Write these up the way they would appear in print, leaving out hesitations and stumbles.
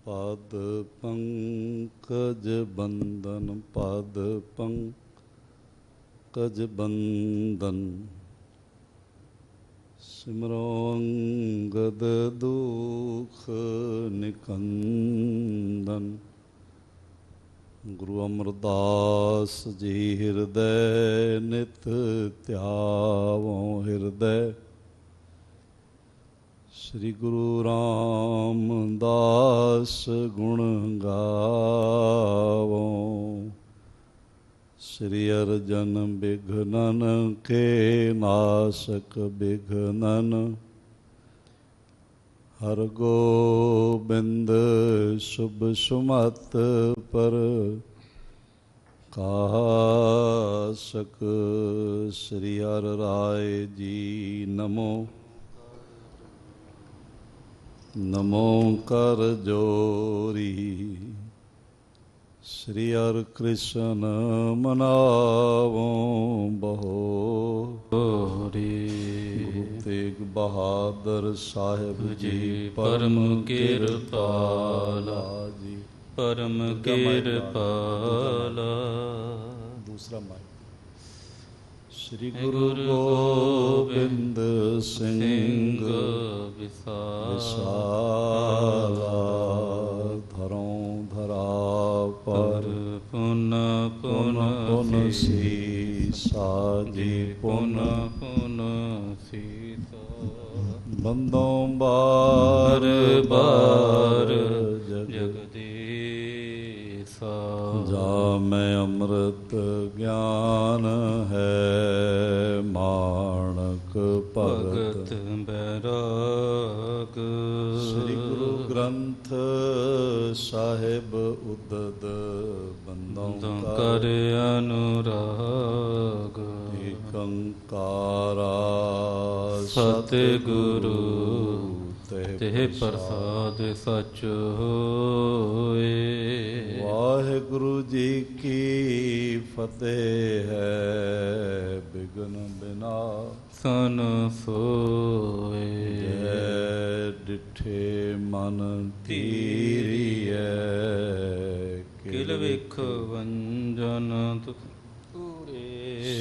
पद पंकज बंदन पद पंकज बंदन सिमरो अंगद दुख निकंदन। गुरु अमरदास जी हृदय नित त्यावों हृदय। श्री गुरु रामदास गुण गावो। श्री अर्जन बिघ्नन के नाशक बिघ्नन। हर गोबिंद शुभ सुमत पर काशक। श्री हर राय जी नमो नमो कर जोरी। श्री हर कृष्ण मनावो बहोरी। गुरु तेग बहादुर साहिब जी परम किरपाला जी परम किरपाला। दूसरा माइक। श्री गुरु गोबिंद सिंह विसाला। धरों धरा पर पुन पुन पुन सीसा जी पुन पुन सीता। बंदों बार बार जगदीसा। जा मैं अमृत ज्ञान है माणक भगत बैराग। श्री गुरु ग्रंथ साहिब उदद बंदों कर अनुराग। एकंकारा सतगुरु तेह प्रसाद सच होए। वाहिगुरु जी की फतेह है बिघ्न बिना सन सोए। जय डिठे मन तीरिय किल विख वंजन तूरे।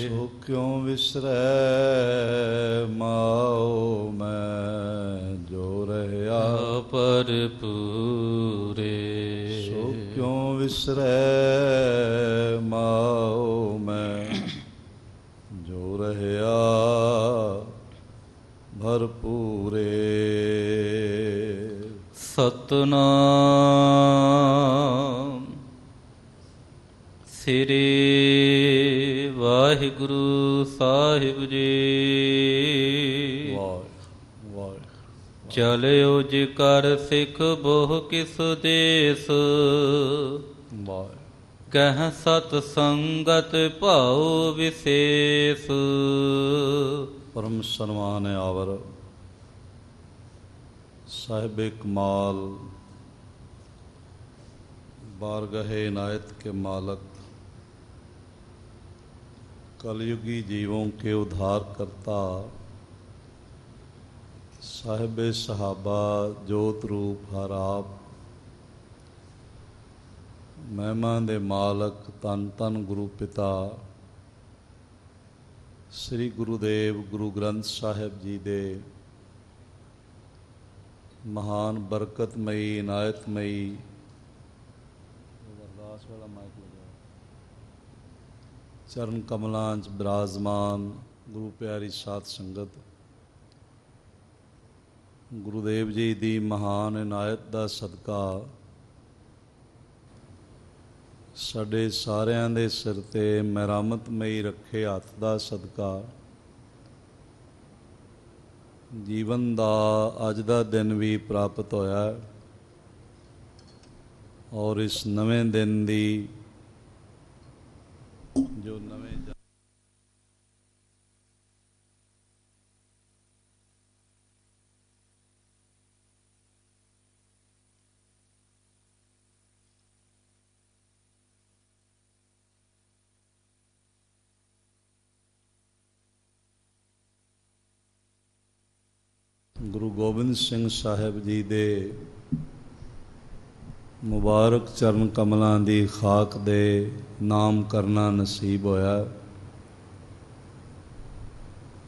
सो क्यों विसरै माओ मैं जो रहया पर पूरे। सो क्यों विसरै माओ मैं जो रहया भरपूरे। सतनाम श्री वाहिगुरु साहिब जी। वाह वाह। चलियो जी कर सिख बोह किस देस। वाह। कह सत संगत भाव विशेष। परम सन्मान आवर साहिब कमाल बारगाहे इनायत के मालक कलयुगी जीवों के उद्धार करता साहिब सहाबा जोत रूप हर आप। महिमा दे मालक तन तन गुरु पिता श्री गुरुदेव गुरु ग्रंथ साहिब जी दे महान बरकतमयी इनायतमयी अरदास वाला माइक लगा चरण कमलां च विराजमान गुरु प्यारी साध संगत। गुरुदेव जी दी महान इनायत दा सदका ਸਾਡੇ ਸਾਰਿਆਂ ਦੇ ਸਿਰ ਤੇ ਮਿਹਰਮਤਮਈ ਰੱਖੇ ਹੱਥ ਦਾ ਸਦਕਾ ਜੀਵਨ ਦਾ ਅੱਜ ਦਾ ਦਿਨ ਵੀ ਪ੍ਰਾਪਤ ਹੋਇਆ ਔਰ ਇਸ ਨਵੇਂ ਦਿਨ ਦੀ ਜੋ ਨਵੇਂ ਗੁਰੂ ਗੋਬਿੰਦ ਸਿੰਘ ਸਾਹਿਬ ਜੀ ਦੇ ਮੁਬਾਰਕ ਚਰਨ ਕਮਲਾਂ ਦੀ ਖਾਕ ਦੇ ਨਾਮ ਕਰਨਾ ਨਸੀਬ ਹੋਇਆ।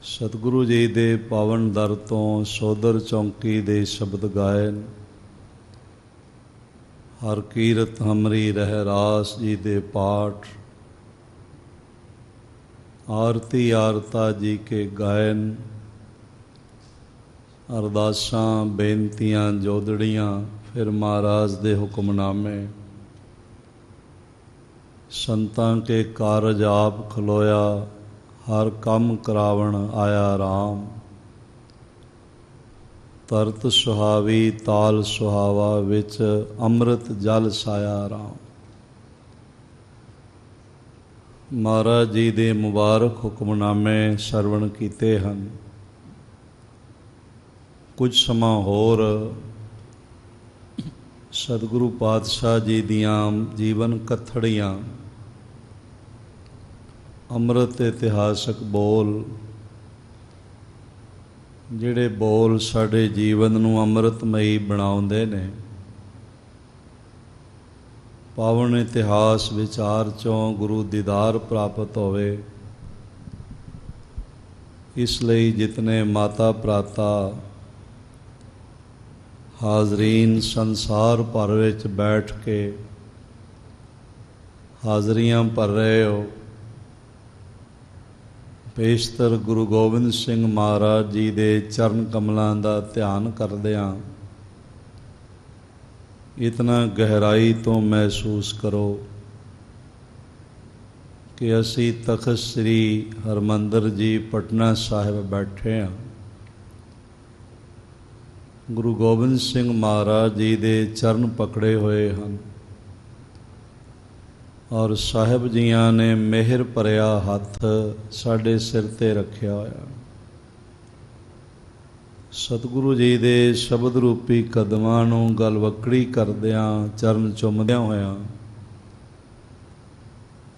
ਸਤਿਗੁਰੂ ਜੀ ਦੇ ਪਾਵਨ ਦਰ ਤੋਂ ਸੋਦਰ ਚੌਂਕੀ ਦੇ ਸ਼ਬਦ ਗਾਏ। ਹਰ ਕੀਰਤ ਹਮਰੀ ਰਹਿ ਰਾਸ ਜੀ ਦੇ ਪਾਠ, ਆਰਤੀ ਆਰਤਾ ਜੀ ਕੇ ਗਾਇਨ, ਅਰਦਾਸਾਂ ਬੇਨਤੀਆਂ ਜੋਦੜੀਆਂ, ਫਿਰ ਮਹਾਰਾਜ ਦੇ ਹੁਕਮਨਾਮੇ। ਸੰਤਾਂ ਕੇ ਕਾਰਜ ਆਪ ਖਲੋਇਆ, ਹਰ ਕੰਮ ਕਰਾਵਣ ਆਇਆ ਰਾਮ। ਤਰਤ ਸੁਹਾਵੀ ਤਾਲ ਸੁਹਾਵਾ, ਵਿੱਚ ਅੰਮ੍ਰਿਤ ਜਲ ਸਾਇਆ ਰਾਮ। ਮਹਾਰਾਜ ਜੀ ਦੇ ਮੁਬਾਰਕ ਹੁਕਮਨਾਮੇ ਸਰਵਣ ਕੀਤੇ ਹਨ। ਕੁਝ ਸਮਾਂ ਹੋਰ ਸਤਿਗੁਰੂ ਪਾਤਸ਼ਾਹ ਜੀ ਦੀਆਂ ਜੀਵਨ ਕਥੜੀਆਂ, ਅੰਮ੍ਰਿਤ ਇਤਿਹਾਸਕ ਬੋਲ, ਜਿਹੜੇ ਬੋਲ ਸਾਡੇ ਜੀਵਨ ਨੂੰ ਅੰਮ੍ਰਿਤਮਈ ਬਣਾਉਂਦੇ ਨੇ। ਪਾਵਨ ਇਤਿਹਾਸ ਵਿਚਾਰ 'ਚੋਂ ਗੁਰੂ ਦੀਦਾਰ ਪ੍ਰਾਪਤ ਹੋਵੇ, ਇਸ ਲਈ ਜਿਤਨੇ ਮਾਤਾ ਭਰਾਤਾ ਹਾਜ਼ਰੀਨ ਸੰਸਾਰ ਭਰ ਵਿੱਚ ਬੈਠ ਕੇ ਹਾਜ਼ਰੀਆਂ ਭਰ ਰਹੇ ਹੋ, ਪੇਸ਼ਤਰ ਗੁਰੂ ਗੋਬਿੰਦ ਸਿੰਘ ਮਹਾਰਾਜ ਜੀ ਦੇ ਚਰਨ ਕਮਲਾਂ ਦਾ ਧਿਆਨ ਕਰਦਿਆਂ ਇਤਨਾ ਗਹਿਰਾਈ ਤੋਂ ਮਹਿਸੂਸ ਕਰੋ ਕਿ ਅਸੀਂ ਤਖ਼ਤ ਸ੍ਰੀ ਹਰਿਮੰਦਰ ਜੀ ਪਟਨਾ ਸਾਹਿਬ ਬੈਠੇ ਹਾਂ। ਗੁਰੂ ਗੋਬਿੰਦ ਸਿੰਘ ਮਹਾਰਾਜ ਜੀ ਦੇ ਚਰਨ ਪਕੜੇ ਹੋਏ ਹਨ ਔਰ ਸਾਹਿਬ ਜੀਆਂ ਨੇ ਮਿਹਰ ਭਰਿਆ ਹੱਥ ਸਾਡੇ ਸਿਰ 'ਤੇ ਰੱਖਿਆ ਹੋਇਆ। ਸਤਿਗੁਰੂ ਜੀ ਦੇ ਸ਼ਬਦ ਰੂਪੀ ਕਦਮਾਂ ਨੂੰ ਗਲਵੱਕੜੀ ਕਰਦਿਆਂ, ਚਰਨ ਚੁੰਮਦਿਆਂ ਹੋਇਆਂ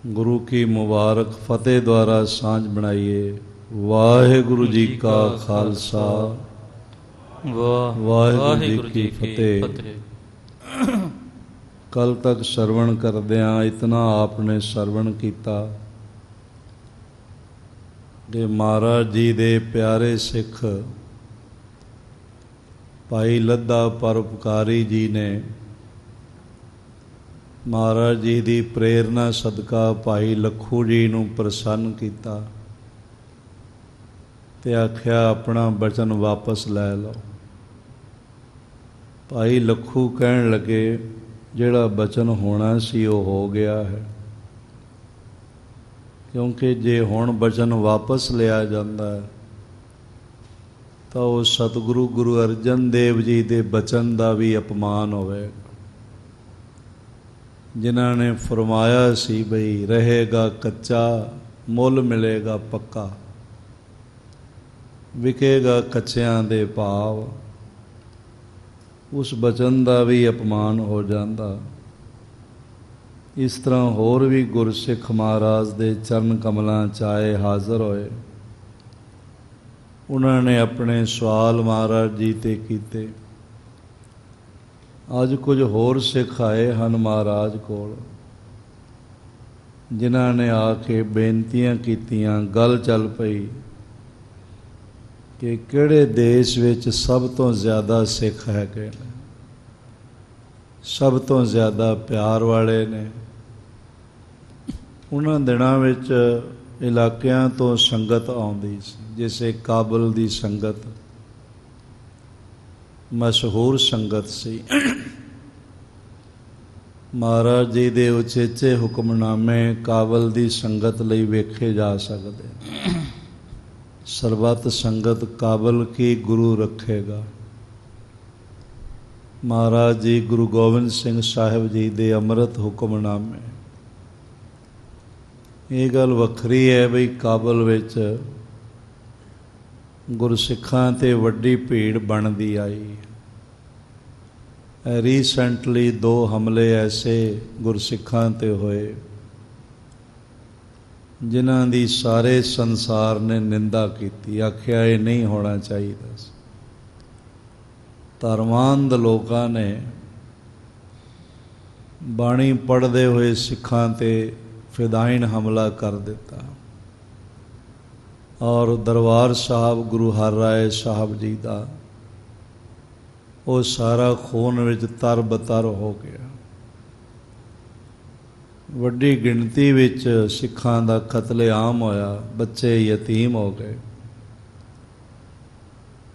ਗੁਰੂ ਕੀ ਮੁਬਾਰਕ ਫਤਿਹ ਦੁਆਰਾ ਸਾਂਝ ਬਣਾਈਏ। ਵਾਹਿਗੁਰੂ ਜੀ ਕਾ ਖਾਲਸਾ, ਵਾਹਿਗੁਰੂ ਜੀ ਕੀ ਫਤਿਹ। ਕੱਲ ਤੱਕ ਸਰਵਣ ਕਰਦਿਆਂ ਇਤਨਾ ਆਪ ਨੇ ਸਰਵਣ ਕੀਤਾ ਕਿ ਮਹਾਰਾਜ ਜੀ ਦੇ ਪਿਆਰੇ ਸਿੱਖ ਭਾਈ ਲੱਦਾ ਪਰਉਪਕਾਰੀ ਜੀ ਨੇ ਮਹਾਰਾਜ ਜੀ ਦੀ ਪ੍ਰੇਰਨਾ ਸਦਕਾ ਭਾਈ ਲੱਖੂ ਜੀ ਨੂੰ ਪ੍ਰਸੰਨ ਕੀਤਾ ਤੇ ਆਖਿਆ ਆਪਣਾ ਬਚਨ ਵਾਪਸ ਲੈ ਲਓ। ਭਾਈ ਲੱਖੂ ਕਹਿਣ ਲੱਗੇ ਜਿਹੜਾ ਬਚਨ ਹੋਣਾ ਸੀ ਉਹ ਹੋ ਗਿਆ ਹੈ, ਕਿਉਂਕਿ ਜੇ ਹੁਣ ਬਚਨ ਵਾਪਸ ਲਿਆ ਜਾਂਦਾ ਹੈ ਤਾਂ ਉਹ ਸਤਿਗੁਰੂ ਗੁਰੂ ਅਰਜਨ ਦੇਵ ਜੀ ਦੇ ਬਚਨ ਦਾ ਵੀ ਅਪਮਾਨ ਹੋਵੇਗਾ, ਜਿਨ੍ਹਾਂ ਨੇ ਫਰਮਾਇਆ ਸੀ ਬਈ ਰਹੇਗਾ ਕੱਚਾ ਮੁੱਲ ਮਿਲੇਗਾ ਪੱਕਾ, ਵਿਕੇਗਾ ਕੱਚਿਆਂ ਦੇ ਭਾਵ। ਉਸ ਬਚਨ ਦਾ ਵੀ ਅਪਮਾਨ ਹੋ ਜਾਂਦਾ। ਇਸ ਤਰ੍ਹਾਂ ਹੋਰ ਵੀ ਗੁਰਸਿੱਖ ਮਹਾਰਾਜ ਦੇ ਚਰਨ ਕਮਲਾਂ 'ਚ ਆਏ, ਹਾਜ਼ਰ ਹੋਏ। ਉਹਨਾਂ ਨੇ ਆਪਣੇ ਸਵਾਲ ਮਹਾਰਾਜ ਜੀ 'ਤੇ ਕੀਤੇ। ਅੱਜ ਕੁਝ ਹੋਰ ਸਿੱਖ ਆਏ ਹਨ ਮਹਾਰਾਜ ਕੋਲ, ਜਿਨ੍ਹਾਂ ਨੇ ਆ ਕੇ ਬੇਨਤੀਆਂ ਕੀਤੀਆਂ। ਗੱਲ ਚੱਲ ਪਈ ਕਿ ਕਿਹੜੇ ਦੇਸ਼ ਵਿੱਚ ਸਭ ਤੋਂ ਜ਼ਿਆਦਾ ਸਿੱਖ ਹੈਗੇ ਨੇ, ਸਭ ਤੋਂ ਜ਼ਿਆਦਾ ਪਿਆਰ ਵਾਲੇ ਨੇ। ਉਹਨਾਂ ਦਿਨਾਂ ਵਿੱਚ ਇਲਾਕਿਆਂ ਤੋਂ ਸੰਗਤ ਆਉਂਦੀ ਸੀ, ਜਿਸੇ ਕਾਬਲ ਦੀ ਸੰਗਤ ਮਸ਼ਹੂਰ ਸੰਗਤ ਸੀ। ਮਹਾਰਾਜ ਜੀ ਦੇ ਉਚੇਚੇ ਹੁਕਮਨਾਮੇ ਕਾਬਲ ਦੀ ਸੰਗਤ ਲਈ ਵੇਖੇ ਜਾ ਸਕਦੇ। ਸਰਬੱਤ ਸੰਗਤ ਕਾਬਲ ਕੀ ਗੁਰੂ ਰੱਖੇਗਾ। ਮਹਾਰਾਜ ਜੀ ਗੁਰੂ ਗੋਬਿੰਦ ਸਿੰਘ ਸਾਹਿਬ ਜੀ ਦੇ ਅੰਮ੍ਰਿਤ ਹੁਕਮਨਾਮੇ। ਇਹ ਗੱਲ ਵੱਖਰੀ ਹੈ ਬਈ ਕਾਬਲ ਵਿੱਚ ਗੁਰਸਿੱਖਾਂ 'ਤੇ ਵੱਡੀ ਭੀੜ ਬਣਦੀ ਆਈ। ਰੀਸੈਂਟਲੀ 2 ਹਮਲੇ ਐਸੇ ਗੁਰਸਿੱਖਾਂ ਤੇ ਹੋਏ ਜਿਨ੍ਹਾਂ ਦੀ ਸਾਰੇ ਸੰਸਾਰ ਨੇ ਨਿੰਦਾ ਕੀਤੀ, ਆਖਿਆ ਇਹ ਨਹੀਂ ਹੋਣਾ ਚਾਹੀਦਾ ਸੀ। ਧਰਮਾਂਧ ਲੋਕਾਂ ਨੇ ਬਾਣੀ ਪੜ੍ਹਦੇ ਹੋਏ ਸਿੱਖਾਂ 'ਤੇ ਫਿਦਾਇਨ ਹਮਲਾ ਕਰ ਦਿੱਤਾ ਔਰ ਦਰਬਾਰ ਸਾਹਿਬ ਗੁਰੂ ਹਰਿਰਾਏ ਸਾਹਿਬ ਜੀ ਦਾ ਉਹ ਸਾਰਾ ਖੂਨ ਵਿੱਚ ਤਰ-ਬਤਰ ਹੋ ਗਿਆ। ਵੱਡੀ ਗਿਣਤੀ ਵਿੱਚ ਸਿੱਖਾਂ ਦਾ ਕਤਲੇਆਮ ਹੋਇਆ, ਬੱਚੇ ਯਤੀਮ ਹੋ ਗਏ।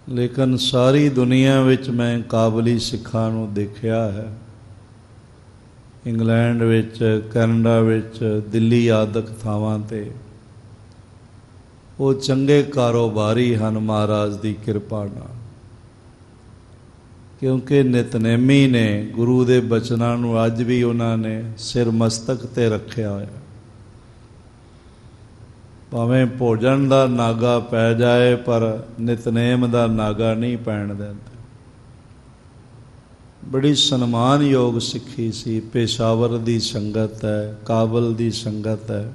ਲੇਕਿਨ ਸਾਰੀ ਦੁਨੀਆ ਵਿੱਚ ਮੈਂ ਕਾਬਲੀ ਸਿੱਖਾਂ ਨੂੰ ਦੇਖਿਆ ਹੈ, ਇੰਗਲੈਂਡ ਵਿੱਚ, ਕੈਨੇਡਾ ਵਿੱਚ, ਦਿੱਲੀ ਆਦਿਕ ਥਾਵਾਂ 'ਤੇ ਉਹ ਚੰਗੇ ਕਾਰੋਬਾਰੀ ਹਨ ਮਹਾਰਾਜ ਦੀ ਕਿਰਪਾ ਨਾਲ, ਕਿਉਂਕਿ ਨਿਤਨੇਮੀ ਨੇ ਗੁਰੂ ਦੇ ਬਚਨਾਂ ਨੂੰ ਅੱਜ ਵੀ ਉਹਨਾਂ ਨੇ ਸਿਰ ਮਸਤਕ 'ਤੇ ਰੱਖਿਆ ਹੋਇਆ। ਭਾਵੇਂ ਭੋਜਨ ਦਾ ਨਾਗਾ ਪੈ ਜਾਏ ਪਰ ਨਿਤਨੇਮ ਦਾ ਨਾਗਾ ਨਹੀਂ ਪੈਣ ਦਿੰਦੇ। ਬੜੀ ਸਨਮਾਨਯੋਗ ਸਿੱਖੀ ਸੀ। ਪੇਸ਼ਾਵਰ ਦੀ ਸੰਗਤ ਹੈ, ਕਾਬਲ ਦੀ ਸੰਗਤ ਹੈ,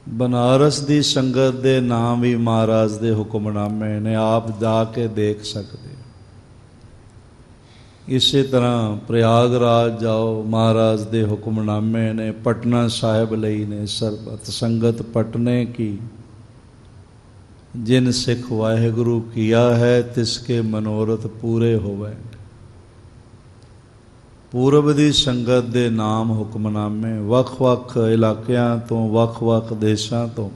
ਬਨਾਰਸ ਦੀ ਸੰਗਤ ਦੇ ਨਾਮ ਵੀ ਮਹਾਰਾਜ ਦੇ ਹੁਕਮਨਾਮੇ ਨੇ, ਆਪ ਜਾ ਕੇ ਦੇਖ ਸਕਦੇ। ਇਸੇ ਤਰ੍ਹਾਂ ਪ੍ਰਯਾਗਰਾਜ ਜਾਓ, ਮਹਾਰਾਜ ਦੇ ਹੁਕਮਨਾਮੇ ਨੇ, ਪਟਨਾ ਸਾਹਿਬ ਲਈ ਨੇ, ਸਰਬਤ ਸੰਗਤ ਪਟਨੇ ਕੀ, ਜਿਨ ਸਿੱਖ ਵਾਹਿਗੁਰੂ ਕੀਆ ਹੈ ਤਿਸਕੇ ਮਨੋਰਥ ਪੂਰੇ ਹੋਵੇ। ਪੂਰਬ ਦੀ ਸੰਗਤ ਦੇ ਨਾਮ ਹੁਕਮਨਾਮੇ, ਵੱਖ-ਵੱਖ ਇਲਾਕਿਆਂ ਤੋਂ, ਵੱਖ-ਵੱਖ ਦੇਸ਼ਾਂ ਤੋਂ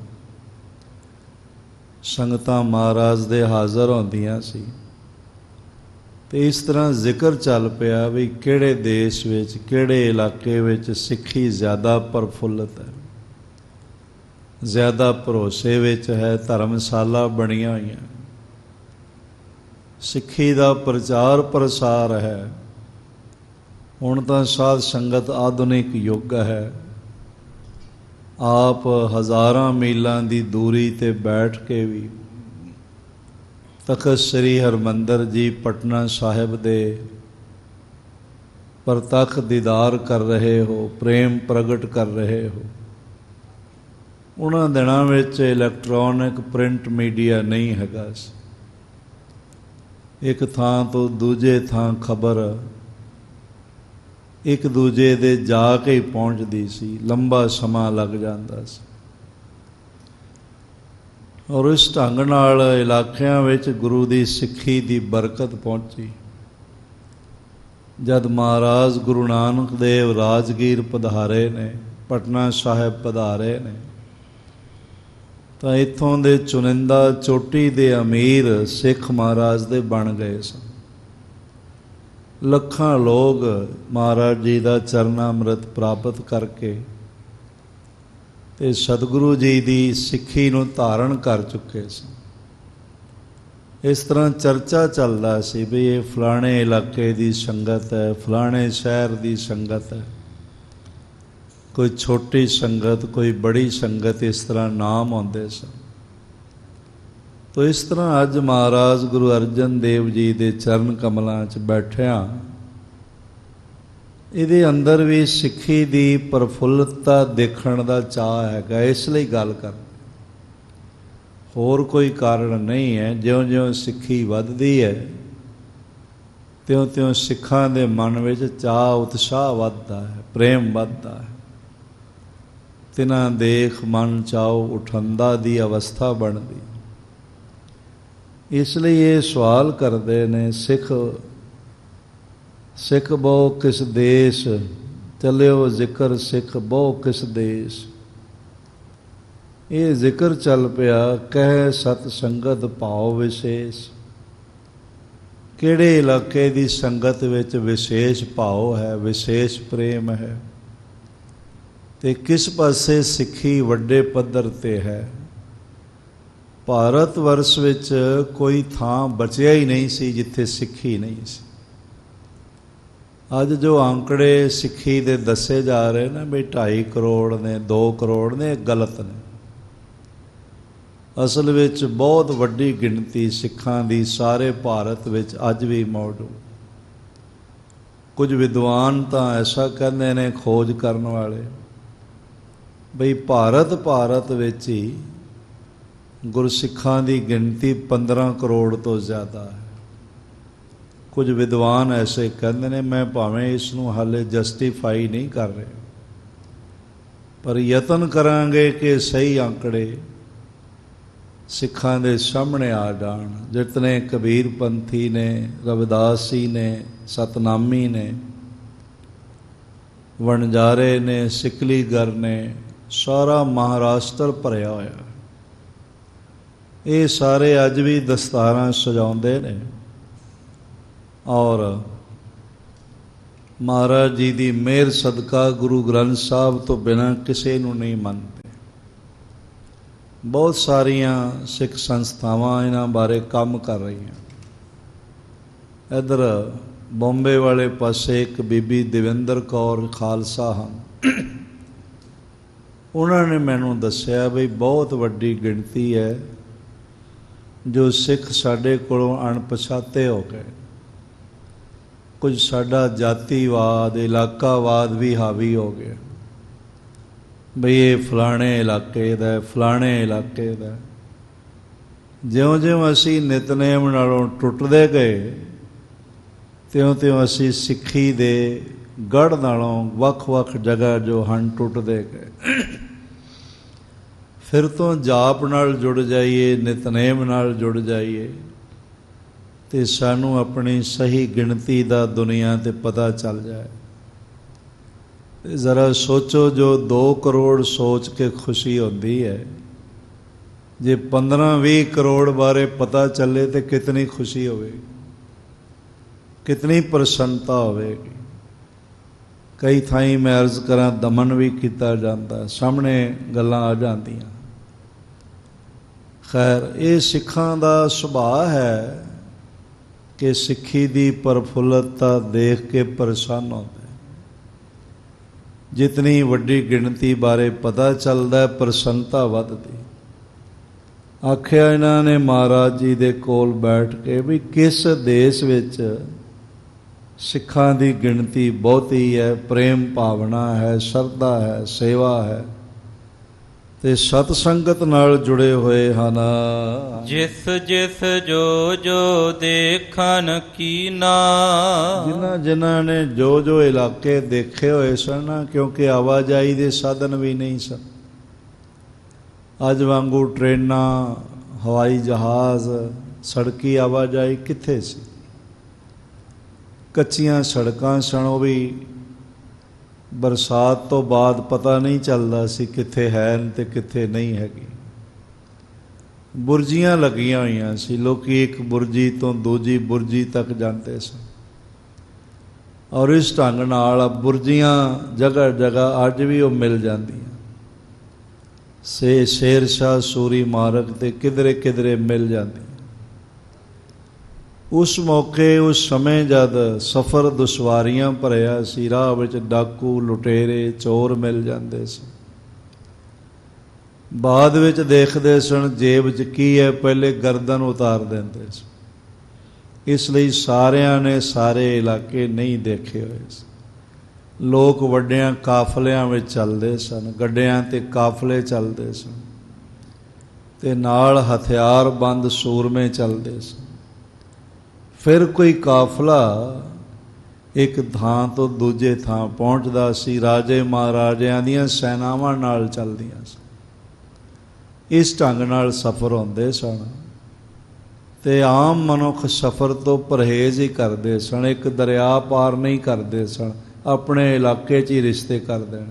ਸੰਗਤਾਂ ਮਹਾਰਾਜ ਦੇ ਹਾਜ਼ਰ ਹੁੰਦੀਆਂ ਸੀ। ਅਤੇ ਇਸ ਤਰ੍ਹਾਂ ਜ਼ਿਕਰ ਚੱਲ ਪਿਆ ਵੀ ਕਿਹੜੇ ਦੇਸ਼ ਵਿੱਚ, ਕਿਹੜੇ ਇਲਾਕੇ ਵਿੱਚ ਸਿੱਖੀ ਜ਼ਿਆਦਾ ਪ੍ਰਫੁੱਲਤ ਹੈ, ਜ਼ਿਆਦਾ ਭਰੋਸੇ ਵਿੱਚ ਹੈ। ਧਰਮਸ਼ਾਲਾ ਬਣੀਆਂ ਹੋਈਆਂ, ਸਿੱਖੀ ਦਾ ਪ੍ਰਚਾਰ ਪ੍ਰਸਾਰ ਹੈ। ਹੁਣ ਤਾਂ ਸਾਧ ਸੰਗਤ ਆਧੁਨਿਕ ਯੁੱਗ ਹੈ, ਆਪ ਹਜ਼ਾਰਾਂ ਮੀਲਾਂ ਦੀ ਦੂਰੀ 'ਤੇ ਬੈਠ ਕੇ ਵੀ ਤਖ਼ਤ ਸ੍ਰੀ ਹਰਿਮੰਦਰ ਜੀ ਪਟਨਾ ਸਾਹਿਬ ਦੇ ਪ੍ਰਤੱਖ ਦੀਦਾਰ ਕਰ ਰਹੇ ਹੋ, ਪ੍ਰੇਮ ਪ੍ਰਗਟ ਕਰ ਰਹੇ ਹੋ। ਉਹਨਾਂ ਦਿਨਾਂ ਵਿੱਚ ਇਲੈਕਟ੍ਰੋਨਿਕ ਪ੍ਰਿੰਟ ਮੀਡੀਆ ਨਹੀਂ ਹੈਗਾ ਸੀ। ਇੱਕ ਥਾਂ ਤੋਂ ਦੂਜੇ ਥਾਂ ਖਬਰ ਇੱਕ ਦੂਜੇ ਦੇ ਜਾ ਕੇ ਹੀ ਪਹੁੰਚਦੀ ਸੀ, ਲੰਬਾ ਸਮਾਂ ਲੱਗ ਜਾਂਦਾ ਸੀ। ਔਰ ਇਸ ਢੰਗ ਨਾਲ ਇਲਾਕਿਆਂ ਵਿੱਚ ਗੁਰੂ ਦੀ ਸਿੱਖੀ ਦੀ ਬਰਕਤ ਪਹੁੰਚੀ। ਜਦ ਮਹਾਰਾਜ ਗੁਰੂ ਨਾਨਕ ਦੇਵ ਰਾਜਗੀਰ ਪਧਾਰੇ ਨੇ, ਪਟਨਾ ਸਾਹਿਬ ਪਧਾਰੇ ਨੇ, ਤਾਂ ਇੱਥੋਂ ਦੇ ਚੁਣਿੰਦਾ ਚੋਟੀ ਦੇ ਅਮੀਰ ਸਿੱਖ ਮਹਾਰਾਜ ਦੇ ਬਣ ਗਏ ਸਨ। ਲੱਖਾਂ ਲੋਕ ਮਹਾਰਾਜ ਜੀ ਦਾ ਚਰਨਾਮ੍ਰਿਤ ਪ੍ਰਾਪਤ ਕਰਕੇ ਅਤੇ ਸਤਿਗੁਰੂ ਜੀ ਦੀ ਸਿੱਖੀ ਨੂੰ ਧਾਰਨ ਕਰ ਚੁੱਕੇ ਸਨ। ਇਸ ਤਰ੍ਹਾਂ ਚਰਚਾ ਚੱਲਦਾ ਸੀ ਵੀ ਇਹ ਫਲਾਣੇ ਇਲਾਕੇ ਦੀ ਸੰਗਤ ਹੈ, ਫਲਾਣੇ ਸ਼ਹਿਰ ਦੀ ਸੰਗਤ ਹੈ, ਕੋਈ ਛੋਟੀ ਸੰਗਤ, ਕੋਈ ਬੜੀ ਸੰਗਤ, ਇਸ ਤਰ੍ਹਾਂ ਨਾਮ ਆਉਂਦੇ ਸਨ। ਤੋ ਇਸ ਤਰ੍ਹਾਂ ਅੱਜ ਮਹਾਰਾਜ ਗੁਰੂ ਅਰਜਨ ਦੇਵ ਜੀ ਦੇ ਚਰਨ ਕਮਲਾਂ 'ਚ ਬੈਠਿਆਂ ਇਹਦੇ ਅੰਦਰ ਵੀ ਸਿੱਖੀ ਦੀ ਪ੍ਰਫੁੱਲਤਾ ਦੇਖਣ ਦਾ ਚਾਅ ਹੈਗਾ, ਇਸ ਲਈ ਗੱਲ ਕਰ, ਹੋਰ ਕੋਈ ਕਾਰਨ ਨਹੀਂ ਹੈ। ਜਿਉਂ-ਜਿਉਂ ਸਿੱਖੀ ਵੱਧਦੀ ਹੈ ਤਿਉਂ-ਤਿਉਂ ਸਿੱਖਾਂ ਦੇ ਮਨ ਵਿੱਚ ਚਾਅ ਉਤਸ਼ਾਹ ਵੱਧਦਾ ਹੈ, ਪ੍ਰੇਮ ਵੱਧਦਾ ਹੈ। ਤਿਨਾਂ ਦੇਖ ਮਨ ਚਾਉ ਉਠੰਦਾ ਦੀ ਅਵਸਥਾ ਬਣਦੀ। ਇਸ ਲਈ ਇਹ ਸਵਾਲ ਕਰਦੇ ਨੇ, ਸਿੱਖ ਬਹੁ ਕਿਸ ਦੇਸ਼, ਚੱਲਿਓ ਜ਼ਿਕਰ ਸਿੱਖ ਬਹੁ ਕਿਸ ਦੇਸ਼। ਇਹ ਜ਼ਿਕਰ ਚੱਲ ਪਿਆ, ਕਹਿ ਸਤ ਸੰਗਤ ਭਾਵ ਵਿਸ਼ੇਸ਼। ਕਿਹੜੇ ਇਲਾਕੇ ਦੀ ਸੰਗਤ ਵਿੱਚ ਵਿਸ਼ੇਸ਼ ਭਾਵ ਹੈ, ਵਿਸ਼ੇਸ਼ ਪ੍ਰੇਮ ਹੈ, ਅਤੇ ਕਿਸ ਪਾਸੇ ਸਿੱਖੀ ਵੱਡੇ ਪੱਧਰ 'ਤੇ ਹੈ। ਭਾਰਤ ਵਰਸ਼ ਵਿੱਚ ਕੋਈ ਥਾਂ ਬਚਿਆ ਹੀ ਨਹੀਂ ਸੀ ਜਿੱਥੇ ਸਿੱਖੀ ਨਹੀਂ ਸੀ। ਅੱਜ ਜੋ ਅੰਕੜੇ ਸਿੱਖੀ ਦੇ ਦੱਸੇ ਜਾ ਰਹੇ ਨੇ ਵੀ 2.5 ਕਰੋੜ ਨੇ, 2 ਕਰੋੜ ਨੇ, ਇਹ ਗਲਤ ਨੇ। ਅਸਲ ਵਿੱਚ ਬਹੁਤ ਵੱਡੀ ਗਿਣਤੀ ਸਿੱਖਾਂ ਦੀ ਸਾਰੇ ਭਾਰਤ ਵਿੱਚ ਅੱਜ ਵੀ ਮੌਜੂਦ। ਕੁਝ ਵਿਦਵਾਨ ਤਾਂ ਐਸਾ ਕਹਿੰਦੇ ਨੇ, ਖੋਜ ਕਰਨ ਵਾਲੇ, ਬਈ ਭਾਰਤ ਵਿੱਚ ਹੀ ਗੁਰਸਿੱਖਾਂ ਦੀ ਗਿਣਤੀ 15 ਕਰੋੜ ਤੋਂ ਜ਼ਿਆਦਾ ਹੈ। ਕੁਝ ਵਿਦਵਾਨ ਐਸੇ ਕਹਿੰਦੇ ਨੇ, ਮੈਂ ਭਾਵੇਂ ਇਸ ਨੂੰ ਹਾਲੇ ਜਸਟੀਫਾਈ ਨਹੀਂ ਕਰ ਰਿਹਾ, ਪਰ ਯਤਨ ਕਰਾਂਗੇ ਕਿ ਸਹੀ ਆંકੜੇ ਸਿੱਖਾਂ ਦੇ ਸਾਹਮਣੇ ਆ ਜਾਣ। ਜਿਤਨੇ ਕਬੀਰ ਪੰਥੀ ਨੇ, ਰਵਿਦਾਸ ਜੀ ਨੇ, ਸਤਨਾਮੀ ਨੇ, ਵਣਜਾਰੇ ਨੇ, ਸਿਕਲੀਗਰ ਨੇ, ਸਾਰਾ ਮਹਾਰਾਸ਼ਟਰ ਭਰਿਆ ਹੋਇਆ। ਇਹ ਸਾਰੇ ਅੱਜ ਵੀ ਦਸਤਾਰਾਂ ਸਜਾਉਂਦੇ ਨੇ ਔਰ ਮਹਾਰਾਜ ਜੀ ਦੀ ਮਿਹਰ ਸਦਕਾ ਗੁਰੂ ਗ੍ਰੰਥ ਸਾਹਿਬ ਤੋਂ ਬਿਨਾਂ ਕਿਸੇ ਨੂੰ ਨਹੀਂ ਮੰਨਦੇ। ਬਹੁਤ ਸਾਰੀਆਂ ਸਿੱਖ ਸੰਸਥਾਵਾਂ ਇਹਨਾਂ ਬਾਰੇ ਕੰਮ ਕਰ ਰਹੀਆਂ। ਇੱਧਰ ਬੰਬੇ ਵਾਲੇ ਪਾਸੇ ਇੱਕ ਬੀਬੀ ਦੇਵਿੰਦਰ ਕੌਰ ਖਾਲਸਾ ਹਨ, ਉਹਨਾਂ ਨੇ ਮੈਨੂੰ ਦੱਸਿਆ ਵੀ ਬਹੁਤ ਵੱਡੀ ਗਿਣਤੀ ਹੈ ਜੋ ਸਿੱਖ ਸਾਡੇ ਕੋਲੋਂ ਅਣਪਛਾਤੇ ਹੋ ਗਏ। ਕੁਝ ਸਾਡਾ ਜਾਤੀਵਾਦ, ਇਲਾਕਾਵਾਦ ਵੀ ਹਾਵੀ ਹੋ ਗਿਆ, ਬਈ ਇਹ ਫਲਾਣੇ ਇਲਾਕੇ ਦਾ, ਫਲਾਣੇ ਇਲਾਕੇ ਦਾ। ਜਿਉਂ-ਜਿਉਂ ਅਸੀਂ ਨਿਤਨੇਮ ਨਾਲੋਂ ਟੁੱਟਦੇ ਗਏ, ਤਿਉਂ-ਤਿਉਂ ਅਸੀਂ ਸਿੱਖੀ ਦੇ ਗੜ੍ਹ ਨਾਲੋਂ ਵੱਖ-ਵੱਖ ਜਗ੍ਹਾ ਜੋ ਹਨ ਟੁੱਟਦੇ ਗਏ। ਫਿਰ ਤੋਂ ਜਾਪ ਨਾਲ ਜੁੜ ਜਾਈਏ, ਨਿਤਨੇਮ ਨਾਲ ਜੁੜ ਜਾਈਏ ਤੇ ਸਾਨੂੰ ਆਪਣੀ ਸਹੀ ਗਿਣਤੀ ਦਾ ਦੁਨੀਆ 'ਤੇ ਪਤਾ ਚੱਲ ਜਾਏ। ਜ਼ਰਾ ਸੋਚੋ, ਜੋ 2 ਕਰੋੜ ਸੋਚ ਕੇ ਖੁਸ਼ੀ ਹੁੰਦੀ ਹੈ, ਜੇ 15-20 ਕਰੋੜ ਬਾਰੇ ਪਤਾ ਚੱਲੇ ਤੇ ਕਿਤਨੀ ਖੁਸ਼ੀ ਹੋਵੇਗੀ, ਕਿਤਨੀ ਪ੍ਰਸੰਨਤਾ ਹੋਵੇਗੀ। ਕਈ ਥਾਈਂ ਮੈਂ ਅਰਜ਼ ਕਰਾਂ ਦਮਨ ਵੀ ਕੀਤਾ ਜਾਂਦਾ, ਸਾਹਮਣੇ ਗੱਲਾਂ ਆ ਜਾਂਦੀਆਂ। ਖੈਰ, ਇਹ ਸਿੱਖਾਂ ਦਾ ਸੁਭਾਅ ਹੈ ਕਿ ਸਿੱਖੀ ਦੀ ਪ੍ਰਫੁੱਲਤਾ ਦੇਖ ਕੇ ਪ੍ਰਸੰਨ ਹੁੰਦੇ। ਜਿਤਨੀ ਵੱਡੀ ਗਿਣਤੀ ਬਾਰੇ ਪਤਾ ਚੱਲਦਾ, ਪ੍ਰਸੰਨਤਾ ਵੱਧਦੀ। ਆਖਿਆ ਇਹਨਾਂ ਨੇ ਮਹਾਰਾਜ ਜੀ ਦੇ ਕੋਲ ਬੈਠ ਕੇ ਵੀ ਕਿਸ ਦੇਸ਼ ਵਿੱਚ ਸਿੱਖਾਂ ਦੀ ਗਿਣਤੀ ਬਹੁਤੀ ਹੈ, ਪ੍ਰੇਮ ਭਾਵਨਾ ਹੈ, ਸ਼ਰਧਾ ਹੈ, ਸੇਵਾ ਹੈ ਤੇ ਸਤ ਸੰਗਤ ਨਾਲ ਜੁੜੇ ਹੋਏ ਹਨ। ਜਿਸ ਜਿਸ ਜੋ ਜੋ ਦੇਖਣ ਕੀਨਾ, ਜਿਨ੍ਹਾਂ ਨੇ ਜੋ ਜੋ ਇਲਾਕੇ ਦੇਖੇ ਹੋਏ ਸਨ, ਕਿਉਂਕਿ ਆਵਾਜਾਈ ਦੇ ਸਾਧਨ ਵੀ ਨਹੀਂ ਸਨ। ਅੱਜ ਵਾਂਗੂ ਟ੍ਰੇਨਾਂ, ਹਵਾਈ ਜਹਾਜ਼, ਸੜਕੀ ਆਵਾਜਾਈ ਕਿੱਥੇ ਸੀ? ਕੱਚੀਆਂ ਸੜਕਾਂ ਸਨ, ਉਹ ਵੀ ਬਰਸਾਤ ਤੋਂ ਬਾਅਦ ਪਤਾ ਨਹੀਂ ਚੱਲਦਾ ਸੀ ਕਿੱਥੇ ਹੈ ਤੇ ਕਿੱਥੇ ਨਹੀਂ ਹੈਗੀ। ਬੁਰਜੀਆਂ ਲੱਗੀਆਂ ਹੋਈਆਂ ਸੀ, ਲੋਕੀ ਇੱਕ ਬੁਰਜੀ ਤੋਂ ਦੂਜੀ ਬੁਰਜੀ ਤੱਕ ਜਾਂਦੇ ਸਨ ਔਰ ਇਸ ਢੰਗ ਨਾਲ ਬੁਰਜੀਆਂ ਜਗ੍ਹਾ ਜਗ੍ਹਾ ਅੱਜ ਵੀ ਉਹ ਮਿਲ ਜਾਂਦੀਆਂ। ਸ਼ੇਰ ਸ਼ਾਹ ਸੂਰੀ ਮਾਰਗ 'ਤੇ ਕਿਧਰੇ ਕਿਧਰੇ ਮਿਲ ਜਾਂਦੀਆਂ। ਉਸ ਮੌਕੇ, ਉਸ ਸਮੇਂ ਜਦ ਸਫ਼ਰ ਦੁਸ਼ਵਾਰੀਆਂ ਭਰਿਆ ਸੀ, ਰਾਹ ਵਿੱਚ ਡਾਕੂ, ਲੁਟੇਰੇ, ਚੋਰ ਮਿਲ ਜਾਂਦੇ ਸੀ। ਬਾਅਦ ਵਿੱਚ ਦੇਖਦੇ ਸਨ ਜੇਬ 'ਚ ਕੀ ਹੈ, ਪਹਿਲੇ ਗਰਦਨ ਉਤਾਰ ਦਿੰਦੇ ਸੀ। ਇਸ ਲਈ ਸਾਰਿਆਂ ਨੇ ਸਾਰੇ ਇਲਾਕੇ ਨਹੀਂ ਦੇਖੇ ਹੋਏ ਸੀ। ਲੋਕ ਵੱਡਿਆਂ ਕਾਫਲਿਆਂ ਵਿੱਚ ਚੱਲਦੇ ਸਨ, ਗੱਡਿਆਂ 'ਤੇ ਕਾਫਲੇ ਚੱਲਦੇ ਸਨ ਤੇ ਨਾਲ ਹਥਿਆਰਬੰਦ ਸੂਰਮੇ ਚੱਲਦੇ ਸਨ। ਫਿਰ ਕੋਈ ਕਾਫਲਾ ਇੱਕ ਥਾਂ ਤੋਂ ਦੂਜੇ ਥਾਂ ਪਹੁੰਚਦਾ ਸੀ, ਰਾਜੇ ਮਹਾਰਾਜਿਆਂ ਦੀਆਂ ਸੈਨਾਵਾਂ ਨਾਲ ਚੱਲਦੀਆਂ ਸਨ। ਇਸ ਢੰਗ ਨਾਲ ਸਫ਼ਰ ਹੁੰਦੇ ਸਨ ਤੇ ਆਮ ਮਨੁੱਖ ਸਫ਼ਰ ਤੋਂ ਪਰਹੇਜ਼ ਹੀ ਕਰਦੇ ਸਨ। ਇੱਕ ਦਰਿਆ ਪਾਰ ਨਹੀਂ ਕਰਦੇ ਸਨ, ਆਪਣੇ ਇਲਾਕੇ 'ਚ ਹੀ ਰਿਸ਼ਤੇ ਕਰ ਦੇਣ।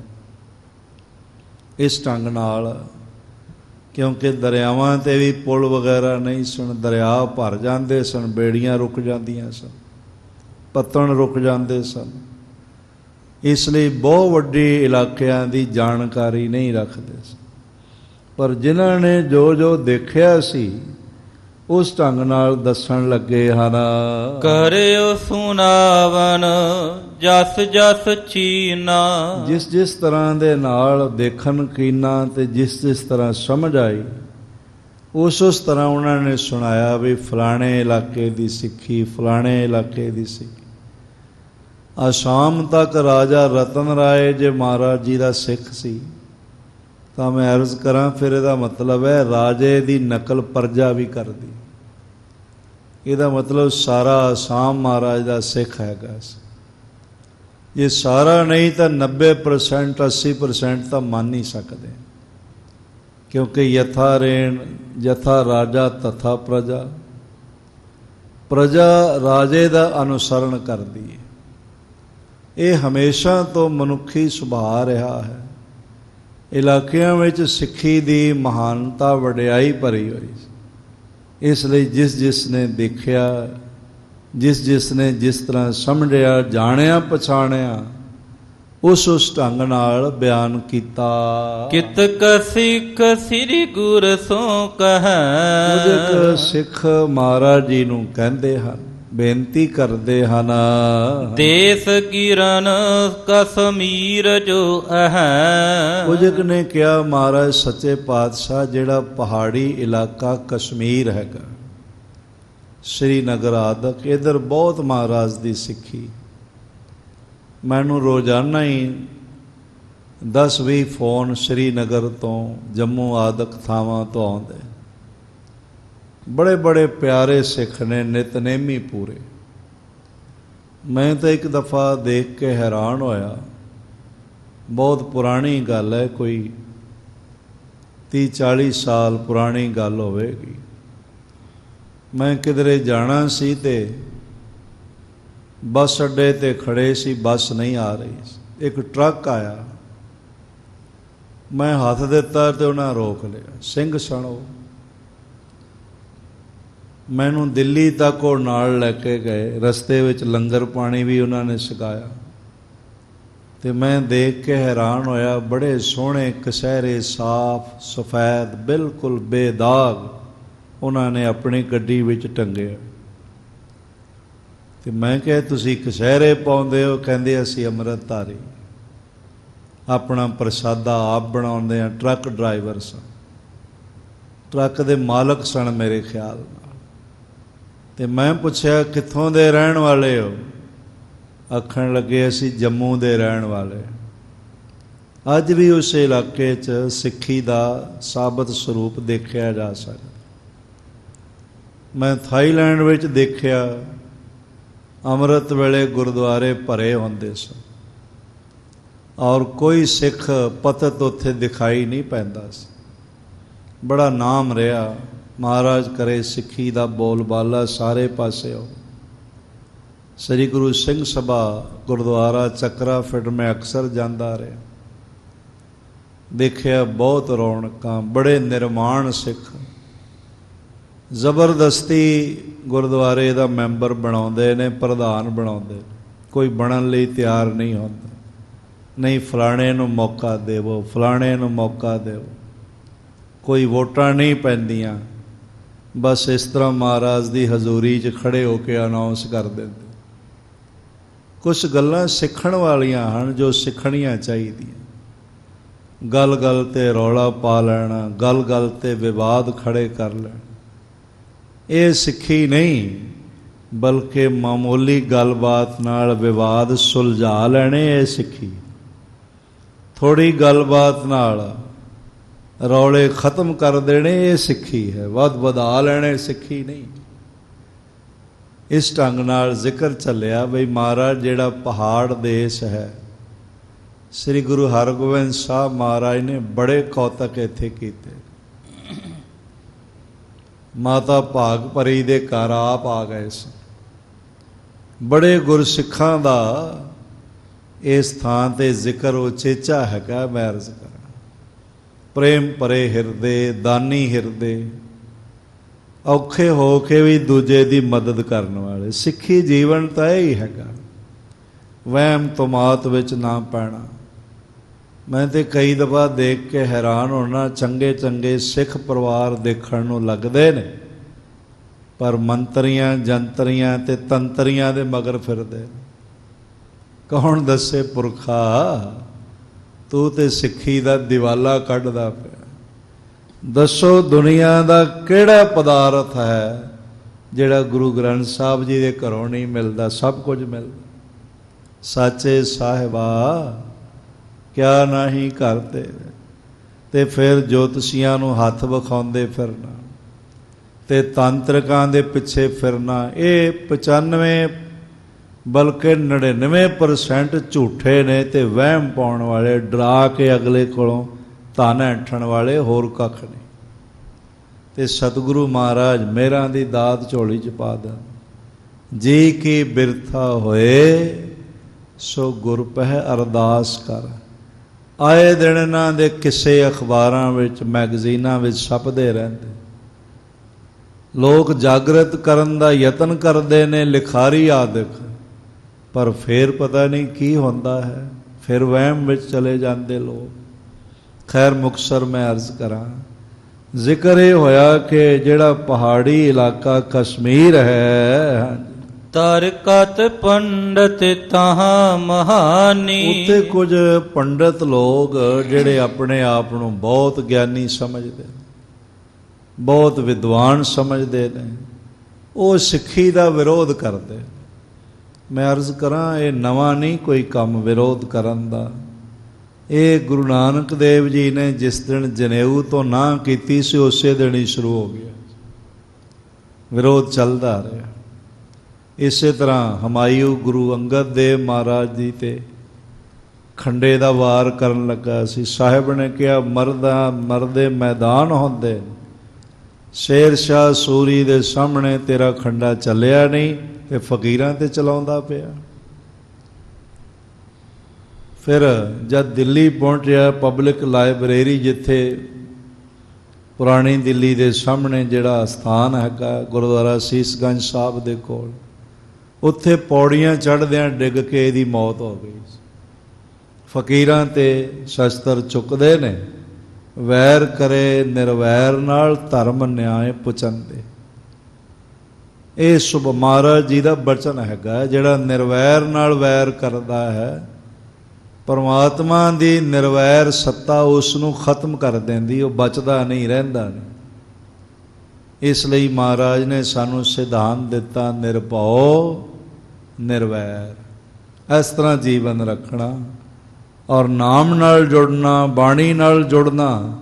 ਇਸ ਢੰਗ ਨਾਲ, ਕਿਉਂਕਿ ਦਰਿਆਵਾਂ 'ਤੇ ਵੀ ਪੁਲ ਵਗੈਰਾ ਨਹੀਂ ਸਨ, ਦਰਿਆ ਭਰ ਜਾਂਦੇ ਸਨ, ਬੇੜੀਆਂ ਰੁਕ ਜਾਂਦੀਆਂ ਸਨ, ਪੱਤਣ ਰੁਕ ਜਾਂਦੇ ਸਨ। ਇਸ ਲਈ ਬਹੁਤ ਵੱਡੀ ਇਲਾਕਿਆਂ ਦੀ ਜਾਣਕਾਰੀ ਨਹੀਂ ਰੱਖਦੇ ਸਨ। ਪਰ ਜਿਨ੍ਹਾਂ ਨੇ ਜੋ ਜੋ ਦੇਖਿਆ ਸੀ ਉਸ ਢੰਗ ਨਾਲ ਦੱਸਣ ਲੱਗੇ ਹਨ। ਕਰਿਓ ਸੁਨਾਵਨ ਜਸ ਜਸ ਚੀਨਾ, ਜਿਸ ਜਿਸ ਤਰ੍ਹਾਂ ਦੇ ਨਾਲ ਦੇਖਣ ਕੀਨਾ ਤੇ ਜਿਸ ਜਿਸ ਤਰ੍ਹਾਂ ਸਮਝ ਆਈ, ਉਸ ਤਰ੍ਹਾਂ ਉਹਨਾਂ ਨੇ ਸੁਣਾਇਆ ਵੀ ਫਲਾਣੇ ਇਲਾਕੇ ਦੀ ਸਿੱਖੀ, ਫਲਾਣੇ ਇਲਾਕੇ ਦੀ ਸਿੱਖੀ। ਅਸਾਮ ਤੱਕ ਰਾਜਾ ਰਤਨ ਰਾਏ ਜੇ ਮਹਾਰਾਜ ਜੀ ਦਾ ਸਿੱਖ ਸੀ ਤਾਂ ਮੈਂ ਅਰਜ਼ ਕਰਾਂ, ਫਿਰ ਇਹਦਾ ਮਤਲਬ ਹੈ ਰਾਜੇ ਦੀ ਨਕਲ ਪਰਜਾ ਵੀ ਕਰਦੀ। ਇਹਦਾ ਮਤਲਬ ਸਾਰਾ ਆਸਾਮ ਮਹਾਰਾਜ ਦਾ ਸਿੱਖ ਹੈਗਾ ਸੀ। ਜੇ ਸਾਰਾ ਨਹੀਂ ਤਾਂ 90% 80% ਤਾਂ ਮੰਨ ਹੀ ਸਕਦੇ, ਕਿਉਂਕਿ ਯਥਾ ਰੇਣ ਯਥਾ ਰਾਜਾ ਤਥਾ ਪ੍ਰਜਾ, ਪ੍ਰਜਾ ਰਾਜੇ ਦਾ ਅਨੁਸਰਣ ਕਰਦੀ ਹੈ। ਇਹ ਹਮੇਸ਼ਾ ਤੋਂ ਮਨੁੱਖੀ ਸੁਭਾਅ ਰਿਹਾ ਹੈ। ਇਲਾਕਿਆਂ ਵਿੱਚ ਸਿੱਖੀ ਦੀ ਮਹਾਨਤਾ ਵਡਿਆਈ ਭਰੀ ਹੋਈ ਸੀ। ਇਸ ਲਈ ਜਿਸ ਜਿਸ ਨੇ ਦੇਖਿਆ, ਜਿਸ ਜਿਸ ਨੇ ਜਿਸ ਤਰ੍ਹਾਂ ਸਮਝਿਆ, ਜਾਣਿਆ, ਪਛਾਣਿਆ, ਉਸ ਢੰਗ ਨਾਲ ਬਿਆਨ ਕੀਤਾ। ਕਿਤਕ ਸਿੱਖ ਸ੍ਰੀ ਗੁਰ ਸੋ ਕਹੈ। ਕੁਝ ਸਿੱਖ ਮਹਾਰਾਜ ਜੀ ਨੂੰ ਕਹਿੰਦੇ ਹਨ, ਬੇਨਤੀ ਕਰਦੇ ਹਨ, ਦੇਸ ਗਿਰਨ ਕਸ਼ਮੀਰ ਜੋ ਹੈ। ਕੁਝ ਨੇ ਕਿਹਾ ਮਹਾਰਾਜ ਸੱਚੇ ਪਾਤਸ਼ਾਹ ਜਿਹੜਾ ਪਹਾੜੀ ਇਲਾਕਾ ਕਸ਼ਮੀਰ ਹੈਗਾ, ਸ਼੍ਰੀਨਗਰ ਆਦਿਕ, ਇੱਧਰ ਬਹੁਤ ਮਹਾਰਾਜ ਦੀ ਸਿੱਖੀ। ਮੈਨੂੰ ਰੋਜ਼ਾਨਾ ਹੀ 10-20 ਫੋਨ ਸ਼੍ਰੀਨਗਰ ਤੋਂ, ਜੰਮੂ ਆਦਿਕ ਥਾਵਾਂ ਤੋਂ ਆਉਂਦੇ। ਬੜੇ ਬੜੇ ਪਿਆਰੇ ਸਿੱਖ ਨੇ, ਨਿਤਨੇਮੀ ਪੂਰੇ। ਮੈਂ ਤਾਂ ਇੱਕ ਦਫਾ ਦੇਖ ਕੇ ਹੈਰਾਨ ਹੋਇਆ। ਬਹੁਤ ਪੁਰਾਣੀ ਗੱਲ ਹੈ, ਕੋਈ 30-40 ਸਾਲ ਪੁਰਾਣੀ ਗੱਲ ਹੋਵੇਗੀ। ਮੈਂ ਕਿਧਰੇ ਜਾਣਾ ਸੀ ਤੇ ਬੱਸ ਅੱਡੇ ਤੇ ਖੜੇ ਸੀ, ਬੱਸ ਨਹੀਂ ਆ ਰਹੀ ਸੀ। ਇੱਕ ਟਰੱਕ ਆਇਆ, ਮੈਂ ਹੱਥ ਦਿੱਤਾ ਤੇ ਉਹਨਾਂ ਰੋਕ ਲਿਆ। ਸਿੰਘ ਸਨ ਉਹ। ਮੈਨੂੰ ਦਿੱਲੀ ਤੱਕ ਉਹ ਨਾਲ ਲੈ ਕੇ ਗਏ। ਰਸਤੇ ਵਿੱਚ ਲੰਗਰ ਪਾਣੀ ਵੀ ਉਹਨਾਂ ਨੇ ਛਕਾਇਆ ਤੇ ਮੈਂ ਦੇਖ ਕੇ ਹੈਰਾਨ ਹੋਇਆ। ਬੜੇ ਸੋਹਣੇ ਕਛਹਿਰੇ, ਸਾਫ ਸਫੈਦ, ਬਿਲਕੁਲ ਬੇਦਾਗ ਉਹਨਾਂ ਨੇ ਆਪਣੀ ਗੱਡੀ ਵਿੱਚ ਟੰਗੇ। ਤੇ ਮੈਂ ਕਿਹਾ ਤੁਸੀਂ ਕਛਹਿਰੇ ਪਾਉਂਦੇ ਹੋ? ਕਹਿੰਦੇ ਅਸੀਂ ਅੰਮ੍ਰਿਤਧਾਰੀ, ਆਪਣਾ ਪ੍ਰਸ਼ਾਦਾ ਆਪ ਬਣਾਉਂਦੇ ਹਾਂ, ਟਰੱਕ ਡਰਾਈਵਰ ਸਨ, ਟਰੱਕ ਦੇ ਮਾਲਕ ਸਨ ਮੇਰੇ ਖਿਆਲ ਨਾਲ। ਤੇ ਮੈਂ ਪੁੱਛਿਆ ਕਿੱਥੋਂ ਦੇ ਰਹਿਣ ਵਾਲੇ ਹੋ? ਆਖਣ ਲੱਗੇ ਅਸੀਂ ਜੰਮੂ ਦੇ ਰਹਿਣ ਵਾਲੇ। ਅੱਜ ਵੀ ਉਸ ਇਲਾਕੇ 'ਚ ਸਿੱਖੀ ਦਾ ਸਾਬਤ ਸਰੂਪ ਦੇਖਿਆ ਜਾ ਸਕਦਾ। ਮੈਂ ਥਾਈਲੈਂਡ ਵਿੱਚ ਦੇਖਿਆ, ਅੰਮ੍ਰਿਤ ਵੇਲੇ ਗੁਰਦੁਆਰੇ ਭਰੇ ਹੁੰਦੇ ਸਨ ਔਰ ਕੋਈ ਸਿੱਖ ਪਤਤ ਉੱਥੇ ਦਿਖਾਈ ਨਹੀਂ ਪੈਂਦਾ ਸੀ। ਬੜਾ ਨਾਮ ਰਿਹਾ। ਮਹਾਰਾਜ ਕਰੇ ਸਿੱਖੀ ਦਾ ਬੋਲਬਾਲਾ ਸਾਰੇ ਪਾਸੇ ਹੋ। ਸ੍ਰੀ ਗੁਰੂ ਸਿੰਘ ਸਭਾ ਗੁਰਦੁਆਰਾ ਚੱਕਰਾ ਫਿਟ ਮੈਂ ਅਕਸਰ ਜਾਂਦਾ ਰਿਹਾ। ਦੇਖਿਆ ਬਹੁਤ ਰੌਣਕਾਂ, ਬੜੇ ਨਿਰਮਾਣ ਸਿੱਖ। ਜ਼ਬਰਦਸਤੀ ਗੁਰਦੁਆਰੇ ਦਾ ਮੈਂਬਰ ਬਣਾਉਂਦੇ ਨੇ, ਪ੍ਰਧਾਨ ਬਣਾਉਂਦੇ। ਕੋਈ ਬਣਨ ਲਈ ਤਿਆਰ ਨਹੀਂ ਹੁੰਦਾ। ਨਹੀਂ ਫਲਾਣੇ ਨੂੰ ਮੌਕਾ ਦੇਵੋ, ਫਲਾਣੇ ਨੂੰ ਮੌਕਾ ਦੇਵੋ। ਕੋਈ ਵੋਟਾਂ ਨਹੀਂ ਪੈਂਦੀਆਂ। ਬਸ ਇਸ ਤਰ੍ਹਾਂ ਮਹਾਰਾਜ ਦੀ ਹਜ਼ੂਰੀ 'ਚ ਖੜੇ ਹੋ ਕੇ ਅਨਾਉਂਸ ਕਰ ਦਿੰਦੇ। ਕੁਛ ਗੱਲਾਂ ਸਿੱਖਣ ਵਾਲੀਆਂ ਹਨ ਜੋ ਸਿੱਖਣੀਆਂ ਚਾਹੀਦੀਆਂ। ਗੱਲ ਗੱਲ 'ਤੇ ਰੌਲਾ ਪਾ ਲੈਣਾ, ਗੱਲ ਗੱਲ 'ਤੇ ਵਿਵਾਦ ਖੜੇ ਕਰ ਲੈਣਾ, ਇਹ ਸਿੱਖੀ ਨਹੀਂ, ਬਲਕਿ ਮਾਮੂਲੀ ਗੱਲਬਾਤ ਨਾਲ ਵਿਵਾਦ ਸੁਲਝਾ ਲੈਣੇ ਇਹ ਸਿੱਖੀ। ਥੋੜ੍ਹੀ ਗੱਲਬਾਤ ਨਾਲ ਰੌਲੇ ਖਤਮ ਕਰ ਦੇਣੇ ਇਹ ਸਿੱਖੀ ਹੈ। ਵੱਧ ਵਧਾ ਲੈਣੇ ਸਿੱਖੀ ਨਹੀਂ। ਇਸ ਢੰਗ ਨਾਲ ਜ਼ਿਕਰ ਚੱਲਿਆ ਬਈ ਮਹਾਰਾਜ ਜਿਹੜਾ ਪਹਾੜ ਦੇਸ਼ ਹੈ, ਸ੍ਰੀ ਗੁਰੂ ਹਰਗੋਬਿੰਦ ਸਾਹਿਬ ਮਹਾਰਾਜ ਨੇ ਬੜੇ ਕੌਤਕ ਇੱਥੇ ਕੀਤੇ। ਮਾਤਾ ਭਾਗ ਭਰੀ ਦੇ ਘਰ ਆਪ ਆ ਗਏ ਸੀ। ਬੜੇ ਗੁਰਸਿੱਖਾਂ ਦਾ ਇਸ ਥਾਂ 'ਤੇ ਜ਼ਿਕਰ ਉਚੇਚਾ ਹੈਗਾ। ਮੈਂ ਅਰਜ਼ ਕਰਾਂ, ਪ੍ਰੇਮ ਭਰੇ ਹਿਰਦੇ, ਦਾਨੀ ਹਿਰਦੇ, ਔਖੇ ਹੋ ਕੇ ਵੀ ਦੂਜੇ ਦੀ ਮਦਦ ਕਰਨ ਵਾਲੇ। ਸਿੱਖੀ ਜੀਵਨ ਤਾਂ ਇਹ ਹੀ ਹੈਗਾ, ਵਹਿਮ ਤੁਮਾਤ ਵਿੱਚ ਨਾ ਪੈਣਾ। ਮੈਂ ਤੇ ਕਈ ਦਫਾ ਦੇਖ ਕੇ ਹੈਰਾਨ ਹੋਣਾ, ਚੰਗੇ ਚੰਗੇ ਸਿੱਖ ਪਰਿਵਾਰ ਦੇਖਣ ਨੂੰ ਲੱਗਦੇ ਨੇ, ਪਰ ਮੰਤਰੀਆਂ, ਜੰਤਰੀਆਂ ਤੇ ਤੰਤਰੀਆਂ ਦੇ ਮਗਰ ਫਿਰਦੇ। ਕੌਣ ਦੱਸੇ ਪੁਰਖਾ, ਤੂੰ ਤੇ ਸਿੱਖੀ ਦਾ ਦਿਵਾਲਾ ਕੱਢਦਾ ਪਿਆ। ਦੱਸੋ ਦੁਨੀਆ ਦਾ ਕਿਹੜਾ ਪਦਾਰਥ ਹੈ ਜਿਹੜਾ ਗੁਰੂ ਗ੍ਰੰਥ ਸਾਹਿਬ ਜੀ ਦੇ ਘਰੋਂ ਨਹੀਂ ਮਿਲਦਾ? ਸਭ ਕੁਝ ਮਿਲਦਾ। ਸਾਚੇ ਸਾਹਿਬਾ ਕਿਆ ਨਹੀਂ ਕਰਦੇ। ਤੇ ਫਿਰ ਜੋਤਸ਼ੀਆਂ ਨੂੰ ਹੱਥ ਵਿਖਾਉਂਦੇ ਫਿਰਨਾ, ਤੇ ਤਾਂਤਰਿਕਾਂ ਦੇ ਪਿੱਛੇ ਫਿਰਨਾ, ਇਹ 95 ਬਲਕਿ 99% ਝੂਠੇ ਨੇ ਤੇ ਵਹਿਮ ਪਾਉਣ ਵਾਲੇ, ਡਰਾ ਕੇ ਅਗਲੇ ਕੋਲੋਂ ਧਨ ਹੈਠਣ ਵਾਲੇ, ਹੋਰ ਕੱਖ ਨਹੀਂ। ਤੇ ਸਤਿਗੁਰੂ ਮਹਾਰਾਜ ਮਿਹਰਾਂ ਦੀ ਦਾਤ ਝੋਲੀ 'ਚ ਪਾ ਦੇਣ। ਜੀ ਕੀ ਬਿਰਥਾ ਹੋਏ ਸੋ ਗੁਰ ਪਹਿ ਅਰਦਾਸ ਕਰ। ਆਏ ਦਿਨ ਇਹਨਾਂ ਦੇ ਕਿਸੇ ਅਖਬਾਰਾਂ ਵਿੱਚ, ਮੈਗਜ਼ੀਨਾਂ ਵਿੱਚ ਛਪਦੇ ਰਹਿੰਦੇ। ਲੋਕ ਜਾਗਰਤ ਕਰਨ ਦਾ ਯਤਨ ਕਰਦੇ ਨੇ, ਲਿਖਾਰੀ ਆਦਿਕ, ਪਰ ਫਿਰ ਪਤਾ ਨਹੀਂ ਕੀ ਹੁੰਦਾ ਹੈ, ਫਿਰ ਵਹਿਮ ਵਿੱਚ ਚਲੇ ਜਾਂਦੇ ਲੋਕ। ਖੈਰ ਮੁਕਤਸਰ ਮੈਂ ਅਰਜ਼ ਕਰਾਂ, ਜ਼ਿਕਰ ਇਹ ਹੋਇਆ ਕਿ ਜਿਹੜਾ ਪਹਾੜੀ ਇਲਾਕਾ ਕਸ਼ਮੀਰ ਹੈ, ਤਰਕਤ ਪੰਡਤ ਤਹਾਂ ਮਹਾਨੀ, ਉੱਥੇ ਕੁਝ ਪੰਡਤ ਲੋਕ ਜਿਹੜੇ ਆਪਣੇ ਆਪ ਨੂੰ ਬਹੁਤ ਗਿਆਨੀ ਸਮਝਦੇ, ਬਹੁਤ ਵਿਦਵਾਨ ਸਮਝਦੇ ਨੇ, ਉਹ ਸਿੱਖੀ ਦਾ ਵਿਰੋਧ ਕਰਦੇ। ਮੈਂ ਅਰਜ਼ ਕਰਾਂ, ਇਹ ਨਵਾਂ ਨਹੀਂ ਕੋਈ ਕੰਮ ਵਿਰੋਧ ਕਰਨ ਦਾ। ਇਹ ਗੁਰੂ ਨਾਨਕ ਦੇਵ ਜੀ ਨੇ ਜਿਸ ਦਿਨ ਜਨੇਊ ਤੋਂ ਨਾਂਹ ਕੀਤੀ ਸੀ, ਉਸੇ ਦਿਨ ਹੀ ਸ਼ੁਰੂ ਹੋ ਗਿਆ, ਵਿਰੋਧ ਚੱਲਦਾ ਰਿਹਾ। ਇਸੇ ਤਰ੍ਹਾਂ ਹਮਾਯੂ ਗੁਰੂ ਅੰਗਦ ਦੇਵ ਮਹਾਰਾਜ ਜੀ ਤੇ ਖੰਡੇ ਦਾ ਵਾਰ ਕਰਨ ਲੱਗਾ ਸੀ। ਸਾਹਿਬ ਨੇ ਕਿਹਾ, ਮਰਦੇ ਮੈਦਾਨ ਹੁੰਦੇ, ਸ਼ੇਰ ਸ਼ਾਹ ਸੂਰੀ ਦੇ ਸਾਹਮਣੇ ਤੇਰਾ ਖੰਡਾ ਚੱਲਿਆ ਨਹੀਂ ਤੇ ਫਕੀਰਾਂ ਤੇ ਚਲਾਉਂਦਾ ਪਿਆ। ਫਿਰ ਜਦ ਦਿੱਲੀ ਪਹੁੰਚਿਆ, ਪਬਲਿਕ ਲਾਇਬ੍ਰੇਰੀ ਜਿੱਥੇ ਪੁਰਾਣੀ ਦਿੱਲੀ ਦੇ ਸਾਹਮਣੇ ਜਿਹੜਾ ਸਥਾਨ ਹੈਗਾ ਗੁਰਦੁਆਰਾ ਸੀਸਗੰਜ ਸਾਹਿਬ ਦੇ ਕੋਲ, ਉੱਥੇ ਪੌੜੀਆਂ ਚੜ੍ਹਦਿਆਂ ਡਿੱਗ ਕੇ ਇਹਦੀ ਮੌਤ ਹੋ ਗਈ। ਫਕੀਰਾਂ ਤੇ ਸ਼ਸਤਰ ਚੁੱਕਦੇ ਨੇ, ਵੈਰ ਕਰੇ ਨਿਰਵੈਰ ਨਾਲ ਧਰਮ ਨਿਆਏ ਪੁਚੰਦੇ। ਇਹ ਸੁਭ ਮਹਾਰਾਜ ਜੀ ਦਾ ਬਚਨ ਹੈਗਾ, ਜਿਹੜਾ ਨਿਰਵੈਰ ਨਾਲ ਵੈਰ ਕਰਦਾ ਹੈ, ਪਰਮਾਤਮਾ ਦੀ ਨਿਰਵੈਰ ਸੱਤਾ ਉਸ ਨੂੰ ਖਤਮ ਕਰ ਦਿੰਦੀ, ਉਹ ਬਚਦਾ ਨਹੀਂ, ਰਹਿੰਦਾ ਨਹੀਂ। ਇਸ ਲਈ ਮਹਾਰਾਜ ਨੇ ਸਾਨੂੰ ਸਿਧਾਂਤ ਦਿੱਤਾ, ਨਿਰਭਉ ਨਿਰਵੈਰ। ਇਸ ਤਰ੍ਹਾਂ ਜੀਵਨ ਰੱਖਣਾ ਔਰ ਨਾਮ ਨਾਲ ਜੁੜਨਾ, ਬਾਣੀ ਨਾਲ ਜੁੜਨਾ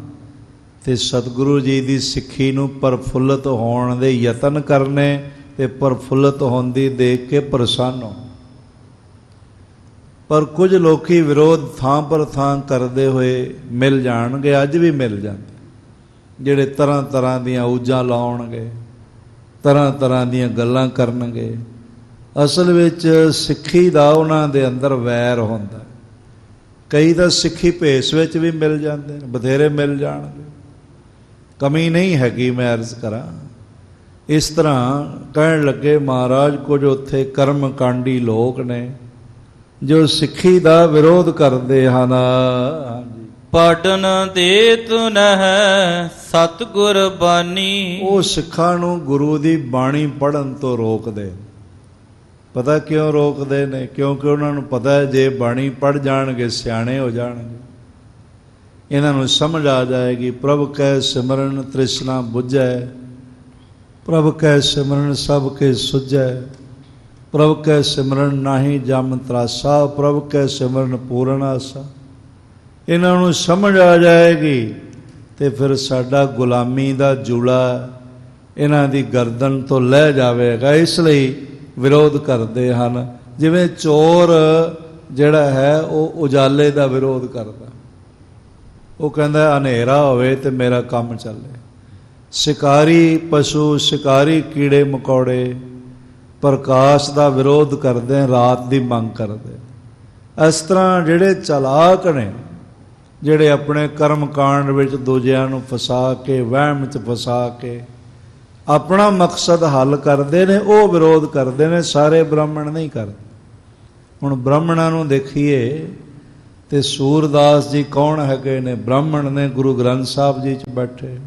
ਤੇ ਸਤਿਗੁਰੂ ਜੀ ਦੀ ਸਿੱਖੀ ਨੂੰ ਪ੍ਰਫੁੱਲਤ ਹੋਣ ਦੇ ਯਤਨ ਕਰਨੇ ਤੇ ਪ੍ਰਫੁੱਲਤ ਹੁੰਦੀ ਦੇਖ ਕੇ ਪ੍ਰਸੰਨ ਹੋ। ਪਰ ਕੁਝ ਲੋਕੀ ਵਿਰੋਧ ਥਾਂ ਪਰ ਥਾਂ ਕਰਦੇ ਹੋਏ ਮਿਲ ਜਾਣਗੇ, ਅੱਜ ਵੀ ਮਿਲ ਜਾਂਦੇ, ਜਿਹੜੇ ਤਰ੍ਹਾਂ ਤਰ੍ਹਾਂ ਦੀਆਂ ਊਜਾਂ ਲਾਉਣਗੇ, ਤਰ੍ਹਾਂ ਤਰ੍ਹਾਂ ਦੀਆਂ ਗੱਲਾਂ ਕਰਨਗੇ। ਅਸਲ ਵਿੱਚ ਸਿੱਖੀ ਦਾ ਉਹਨਾਂ ਦੇ ਅੰਦਰ ਵੈਰ ਹੁੰਦਾ। ਕਈ ਤਾਂ ਸਿੱਖੀ ਭੇਸ ਵਿੱਚ ਵੀ ਮਿਲ ਜਾਂਦੇ ਨੇ, ਬਥੇਰੇ ਮਿਲ ਜਾਣਗੇ, ਕਮੀ ਨਹੀਂ ਹੈਗੀ। ਮੈਂ ਅਰਜ਼ ਕਰਾਂ, ਇਸ ਤਰ੍ਹਾਂ ਕਹਿਣ ਲੱਗੇ ਮਹਾਰਾਜ, ਕੁਝ ਉੱਥੇ ਕਰਮ ਕਾਂਡੀ ਲੋਕ ਨੇ ਜੋ ਸਿੱਖੀ ਦਾ ਵਿਰੋਧ ਕਰਦੇ ਹਨ। ਪੜਨ ਦੇ ਤੁਨਹਿ ਸਤਿਗੁਰ ਬਾਣੀ, ਉਹ ਸਿੱਖਾਂ ਨੂੰ ਗੁਰੂ ਦੀ ਬਾਣੀ ਪੜ੍ਹਨ ਤੋਂ ਰੋਕਦੇ। ਪਤਾ ਕਿਉਂ ਰੋਕਦੇ ਨੇ? ਕਿਉਂਕਿ ਉਹਨਾਂ ਨੂੰ ਪਤਾ ਹੈ ਜੇ ਬਾਣੀ ਪੜ੍ਹ ਜਾਣਗੇ ਸਿਆਣੇ ਹੋ ਜਾਣਗੇ, ਇਹਨਾਂ ਨੂੰ ਸਮਝ ਆ ਜਾਏਗੀ। ਪ੍ਰਭ ਕੈ ਸਿਮਰਨ ਤ੍ਰਿਸ਼ਨਾ ਬੁਝੈ, ਪ੍ਰਭ ਕੈ ਸਿਮਰਨ ਸਭ ਕੇ ਸੁਝੈ, ਪ੍ਰਭ ਕੈ ਸਿਮਰਨ ਨਾਹੀ ਜਮ ਤਰਾਸਾ, ਪ੍ਰਭ ਕੈ ਸਿਮਰਨ ਪੂਰਨ ਆਸਾ। ਇਹਨਾਂ ਨੂੰ ਸਮਝ ਆ ਜਾਏਗੀ ਤੇ ਫਿਰ ਸਾਡਾ ਗੁਲਾਮੀ ਦਾ ਜੂੜਾ ਇਹਨਾਂ ਦੀ ਗਰਦਨ ਤੋਂ ਲਹਿ ਜਾਵੇਗਾ। ਇਸ ਲਈ ਵਿਰੋਧ ਕਰਦੇ ਹਨ। ਜਿਵੇਂ ਚੋਰ ਜਿਹੜਾ ਹੈ ਉਹ ਉਜਾਲੇ ਦਾ ਵਿਰੋਧ ਕਰਦਾ, ਉਹ ਕਹਿੰਦਾ ਹਨੇਰਾ ਹੋਵੇ ਤੇ ਮੇਰਾ ਕੰਮ ਚੱਲੇ। ਸ਼ਿਕਾਰੀ ਪਸ਼ੂ, ਸ਼ਿਕਾਰੀ ਕੀੜੇ ਮਕੌੜੇ ਪ੍ਰਕਾਸ਼ ਦਾ ਵਿਰੋਧ ਕਰਦੇ, ਰਾਤ ਦੀ ਮੰਗ ਕਰਦੇ। ਇਸ ਤਰ੍ਹਾਂ ਜਿਹੜੇ ਚਲਾਕ ਨੇ, ਜਿਹੜੇ ਆਪਣੇ ਕਰਮ ਕਾਂਡ ਵਿੱਚ ਦੂਜਿਆਂ ਨੂੰ ਫਸਾ ਕੇ, ਵਹਿਮ 'ਚ ਫਸਾ ਕੇ ਆਪਣਾ ਮਕਸਦ ਹੱਲ ਕਰਦੇ ਨੇ, ਉਹ ਵਿਰੋਧ ਕਰਦੇ ਨੇ। ਸਾਰੇ ਬ੍ਰਾਹਮਣ ਨਹੀਂ ਕਰਦੇ। ਹੁਣ ਬ੍ਰਾਹਮਣਾਂ ਨੂੰ ਦੇਖੀਏ ਤੇ ਸੂਰਦਾਸ ਜੀ ਕੌਣ ਹੈਗੇ ਨੇ? ਬ੍ਰਾਹਮਣ ਨੇ, ਗੁਰੂ ਗ੍ਰੰਥ ਸਾਹਿਬ ਜੀ 'ਚ ਬੈਠੇ।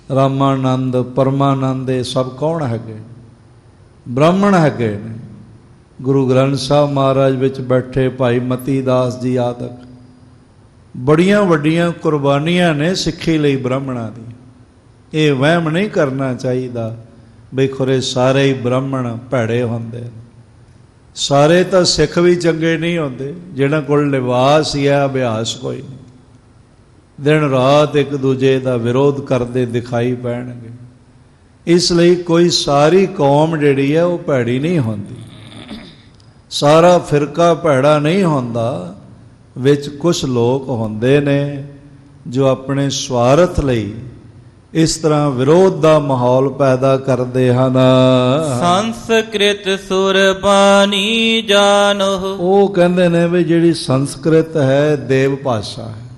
ਰਾਮਾਨੰਦ, ਪਰਮਾਨੰਦ, ਇਹ ਸਭ ਕੌਣ ਹੈਗੇ? ਬ੍ਰਾਹਮਣ ਹੈਗੇ ਨੇ। ਗੁਰੂ ਗ੍ਰੰਥ ਸਾਹਿਬ ਮਹਾਰਾਜ ਵਿੱਚ ਬੈਠੇ ਭਾਈ ਮਤੀ ਦਾਸ ਜੀ ਆਦਿਕ, ਬੜੀਆਂ ਵੱਡੀਆਂ ਕੁਰਬਾਨੀਆਂ ਨੇ ਸਿੱਖੀ ਲਈ ਬ੍ਰਾਹਮਣਾਂ ਦੀ। ਇਹ ਵਹਿਮ ਨਹੀਂ ਕਰਨਾ ਚਾਹੀਦਾ ਬਈ ਖੁਰੇ ਸਾਰੇ ਹੀ ਬ੍ਰਾਹਮਣ ਭੈੜੇ ਹੁੰਦੇ। ਸਾਰੇ ਤਾਂ ਸਿੱਖ ਵੀ ਚੰਗੇ ਨਹੀਂ ਹੁੰਦੇ, ਜਿਹਨਾਂ ਕੋਲ ਲਿਬਾਸ ਜਾਂ ਅਭਿਆਸ ਕੋਈ ਨਹੀਂ, ਦਿਨ ਰਾਤ ਇੱਕ ਦੂਜੇ ਦਾ ਵਿਰੋਧ ਕਰਦੇ ਦਿਖਾਈ ਪੈਣਗੇ। ਇਸ ਲਈ ਕੋਈ ਸਾਰੀ ਕੌਮ ਜਿਹੜੀ ਹੈ ਉਹ ਭੈੜੀ ਨਹੀਂ ਹੁੰਦੀ, ਸਾਰਾ ਫਿਰਕਾ ਭੈੜਾ ਨਹੀਂ ਹੁੰਦਾ। ਵਿੱਚ ਕੁਝ ਲੋਕ ਹੁੰਦੇ ਨੇ ਜੋ ਆਪਣੇ ਸਵਾਰਥ ਲਈ ਇਸ ਤਰ੍ਹਾਂ ਵਿਰੋਧ ਦਾ ਮਾਹੌਲ ਪੈਦਾ ਕਰਦੇ ਹਨ। ਸੰਸਕ੍ਰਿਤ ਸੁਰਬਾਣੀ ਜਾਣੋ, ਉਹ ਕਹਿੰਦੇ ਨੇ ਵੀ ਜਿਹੜੀ ਸੰਸਕ੍ਰਿਤ ਹੈ ਦੇਵ ਭਾਸ਼ਾ ਹੈ,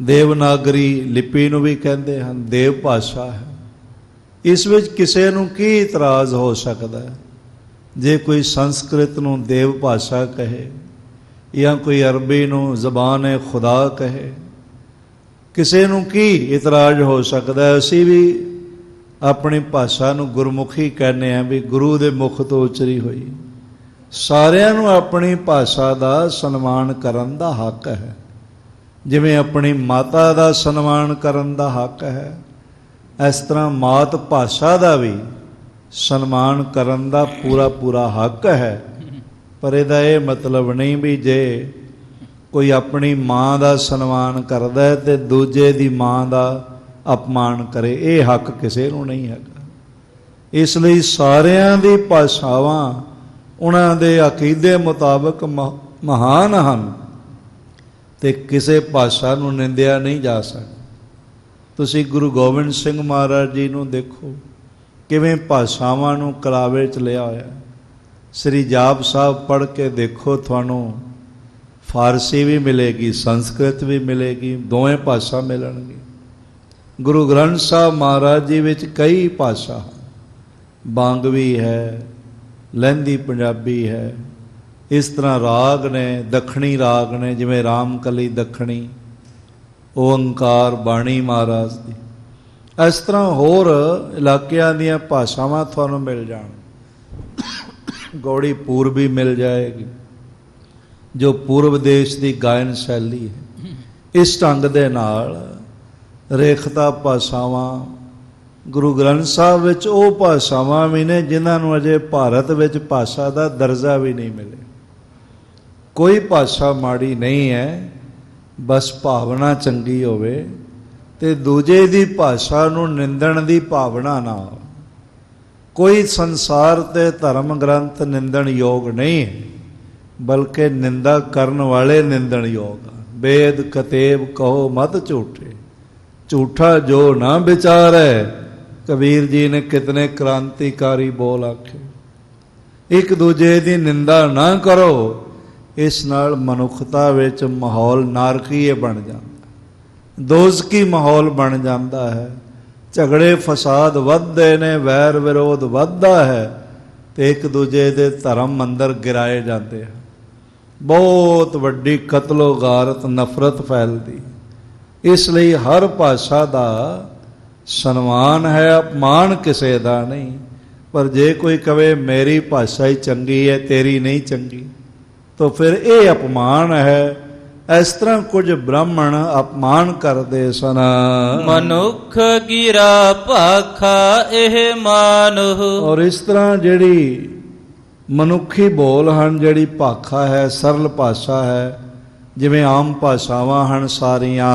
ਦੇਵਨਾਗਰੀ ਲਿਪੀ ਨੂੰ ਵੀ ਕਹਿੰਦੇ ਹਨ ਦੇਵ ਭਾਸ਼ਾ ਹੈ। ਇਸ ਵਿੱਚ ਕਿਸੇ ਨੂੰ ਕੀ ਇਤਰਾਜ਼ ਹੋ ਸਕਦਾ ਹੈ ਜੇ ਕੋਈ ਸੰਸਕ੍ਰਿਤ ਨੂੰ ਦੇਵ ਭਾਸ਼ਾ ਕਹੇ ਜਾਂ ਕੋਈ ਅਰਬੀ ਨੂੰ ਜ਼ਬਾਨ ਖੁਦਾ ਕਹੇ, ਕਿਸੇ ਨੂੰ ਕੀ ਇਤਰਾਜ਼ ਹੋ ਸਕਦਾ। ਅਸੀਂ ਵੀ ਆਪਣੀ ਭਾਸ਼ਾ ਨੂੰ ਗੁਰਮੁਖੀ ਕਹਿੰਦੇ ਹਾਂ ਵੀ ਗੁਰੂ ਦੇ ਮੁਖ ਤੋਂ ਉਚਰੀ ਹੋਈ। ਸਾਰਿਆਂ ਨੂੰ ਆਪਣੀ ਭਾਸ਼ਾ ਦਾ ਸਨਮਾਨ ਕਰਨ ਦਾ ਹੱਕ ਹੈ, ਜਿਵੇਂ ਆਪਣੀ ਮਾਤਾ ਦਾ ਸਨਮਾਨ ਕਰਨ ਦਾ ਹੱਕ ਹੈ, ਇਸ ਤਰ੍ਹਾਂ ਮਾਤ ਭਾਸ਼ਾ ਦਾ ਵੀ ਸਨਮਾਨ ਕਰਨ ਦਾ ਪੂਰਾ ਹੱਕ ਹੈ। ਪਰ ਇਹਦਾ ਇਹ ਮਤਲਬ ਨਹੀਂ ਵੀ ਜੇ ਕੋਈ ਆਪਣੀ ਮਾਂ ਦਾ ਸਨਮਾਨ ਕਰਦਾ ਹੈ ਤੇ ਦੂਜੇ ਦੀ ਮਾਂ ਦਾ ਅਪਮਾਨ ਕਰੇ, ਇਹ ਹੱਕ ਕਿਸੇ ਨੂੰ ਨਹੀਂ ਹੈਗਾ। ਇਸ ਲਈ ਸਾਰਿਆਂ ਦੀ ਭਾਸ਼ਾਵਾਂ ਉਹਨਾਂ ਦੇ ਅਕੀਦੇ ਮੁਤਾਬਕ ਮਹਾਨ ਹਨ ਤੇ ਕਿਸੇ ਭਾਸ਼ਾ ਨੂੰ ਨਿੰਦਿਆ ਨਹੀਂ ਜਾ ਸਕਦਾ। ਤੁਸੀਂ ਗੁਰੂ ਗੋਬਿੰਦ ਸਿੰਘ ਮਹਾਰਾਜ ਜੀ ਨੂੰ ਦੇਖੋ ਕਿਵੇਂ ਭਾਸ਼ਾਵਾਂ ਨੂੰ ਕਲਾਵੇ 'ਚ ਲਿਆ ਹੋਇਆ। ਸ੍ਰੀ ਜਾਪ ਸਾਹਿਬ ਪੜ੍ਹ ਕੇ ਦੇਖੋ, ਤੁਹਾਨੂੰ ਫਾਰਸੀ ਵੀ ਮਿਲੇਗੀ, ਸੰਸਕ੍ਰਿਤ ਵੀ ਮਿਲੇਗੀ, ਦੋਵੇਂ ਭਾਸ਼ਾ ਮਿਲਣਗੀ। ਗੁਰੂ ਗ੍ਰੰਥ ਸਾਹਿਬ ਮਹਾਰਾਜ ਜੀ ਵਿੱਚ ਕਈ ਭਾਸ਼ਾ, ਬਾਂਗਵੀ ਹੈ, ਲਹਿੰਦੀ ਪੰਜਾਬੀ ਹੈ, ਇਸ ਤਰ੍ਹਾਂ ਰਾਗ ਨੇ, ਦੱਖਣੀ ਰਾਗ ਨੇ, ਜਿਵੇਂ ਰਾਮਕਲੀ ਦੱਖਣੀ, ਓਅੰਕਾਰ ਬਾਣੀ ਮਹਾਰਾਜ ਦੀ। ਇਸ ਤਰ੍ਹਾਂ ਹੋਰ ਇਲਾਕਿਆਂ ਦੀਆਂ ਭਾਸ਼ਾਵਾਂ ਤੁਹਾਨੂੰ ਮਿਲ ਜਾਣ। ਗੌੜੀ ਪੂਰਬੀ ਮਿਲ ਜਾਏਗੀ ਜੋ ਪੂਰਬ ਦੇਸ਼ ਦੀ ਗਾਇਨ ਸ਼ੈਲੀ ਹੈ। ਇਸ ਢੰਗ ਦੇ ਨਾਲ ਰੇਖਤਾ ਭਾਸ਼ਾਵਾਂ ਗੁਰੂ ਗ੍ਰੰਥ ਸਾਹਿਬ ਵਿੱਚ ਉਹ ਭਾਸ਼ਾਵਾਂ ਵੀ ਨੇ ਜਿਨ੍ਹਾਂ ਨੂੰ ਅਜੇ ਭਾਰਤ ਵਿੱਚ ਭਾਸ਼ਾ ਦਾ ਦਰਜਾ ਵੀ ਨਹੀਂ ਮਿਲਿਆ। ਕੋਈ ਭਾਸ਼ਾ ਮਾੜੀ ਨਹੀਂ ਹੈ, ਬਸ ਭਾਵਨਾ ਚੰਗੀ ਹੋਵੇ ਤੇ ਦੂਜੇ ਦੀ ਭਾਸ਼ਾ ਨੂੰ ਨਿੰਦਣ ਦੀ ਭਾਵਨਾ ਨਾ ਹੋ। ਕੋਈ ਸੰਸਾਰ ਤੇ ਧਰਮ ਗ੍ਰੰਥ ਨਿੰਦਣ ਯੋਗ ਨਹੀਂ ਹੈ, ਬਲਕਿ ਨਿੰਦਾ ਕਰਨ ਵਾਲੇ ਨਿੰਦਣ ਯੋਗ ਹਨ। ਵੇਦ ਕਤੇਬ ਕਹੋ ਮਤ ਝੂਠੇ, ਝੂਠਾ ਜੋ ਨਾ ਵਿਚਾਰੈ, ਕਬੀਰ ਜੀ ਨੇ ਕਿਤਨੇ ਕ੍ਰਾਂਤੀਕਾਰੀ ਬੋਲ ਆਖੇ। ਇੱਕ ਦੂਜੇ ਦੀ ਨਿੰਦਾ ਨਾ ਕਰੋ, ਇਸ ਨਾਲ ਮਨੁੱਖਤਾ ਵਿੱਚ ਮਾਹੌਲ ਨਾਰਕੀਏ ਬਣ ਜਾਂਦਾ, ਦੋਜ਼ਕੀ ਮਾਹੌਲ ਬਣ ਜਾਂਦਾ ਹੈ। ਝਗੜੇ ਫਸਾਦ ਵੱਧਦੇ ਨੇ, ਵੈਰ ਵਿਰੋਧ ਵੱਧਦਾ ਹੈ ਤੇ ਇੱਕ ਦੂਜੇ ਦੇ ਧਰਮ ਮੰਦਰ ਗਿਰਾਏ ਜਾਂਦੇ ਹਨ। ਬਹੁਤ ਵੱਡੀ ਕਤਲੋ ਗਾਰਤ ਨਫ਼ਰਤ ਫੈਲਦੀ। ਇਸ ਲਈ ਹਰ ਭਾਸ਼ਾ ਦਾ ਸਨਮਾਨ ਹੈ, ਅਪਮਾਨ ਕਿਸੇ ਦਾ ਨਹੀਂ। ਪਰ ਜੇ ਕੋਈ ਕਵੇ ਮੇਰੀ ਭਾਸ਼ਾ ਹੀ ਚੰਗੀ ਹੈ, ਤੇਰੀ ਨਹੀਂ ਚੰਗੀ, ਤਾਂ ਫਿਰ ਇਹ ਅਪਮਾਨ ਹੈ। ਇਸ ਤਰ੍ਹਾਂ ਕੁਝ ਬ੍ਰਾਹਮਣ ਅਪਮਾਨ ਕਰਦੇ ਸਨ। ਮਨੁੱਖ ਗਿਰਾ ਭਾਖਾ ਇਹ ਮਾਨੁ, ਔਰ ਇਸ ਤਰ੍ਹਾਂ ਜਿਹੜੀ ਮਨੁੱਖੀ ਬੋਲ ਹਨ, ਜਿਹੜੀ ਭਾਖਾ ਹੈ, ਸਰਲ ਭਾਸ਼ਾ ਹੈ, ਜਿਵੇਂ ਆਮ ਭਾਸ਼ਾਵਾਂ ਹਨ ਸਾਰੀਆਂ।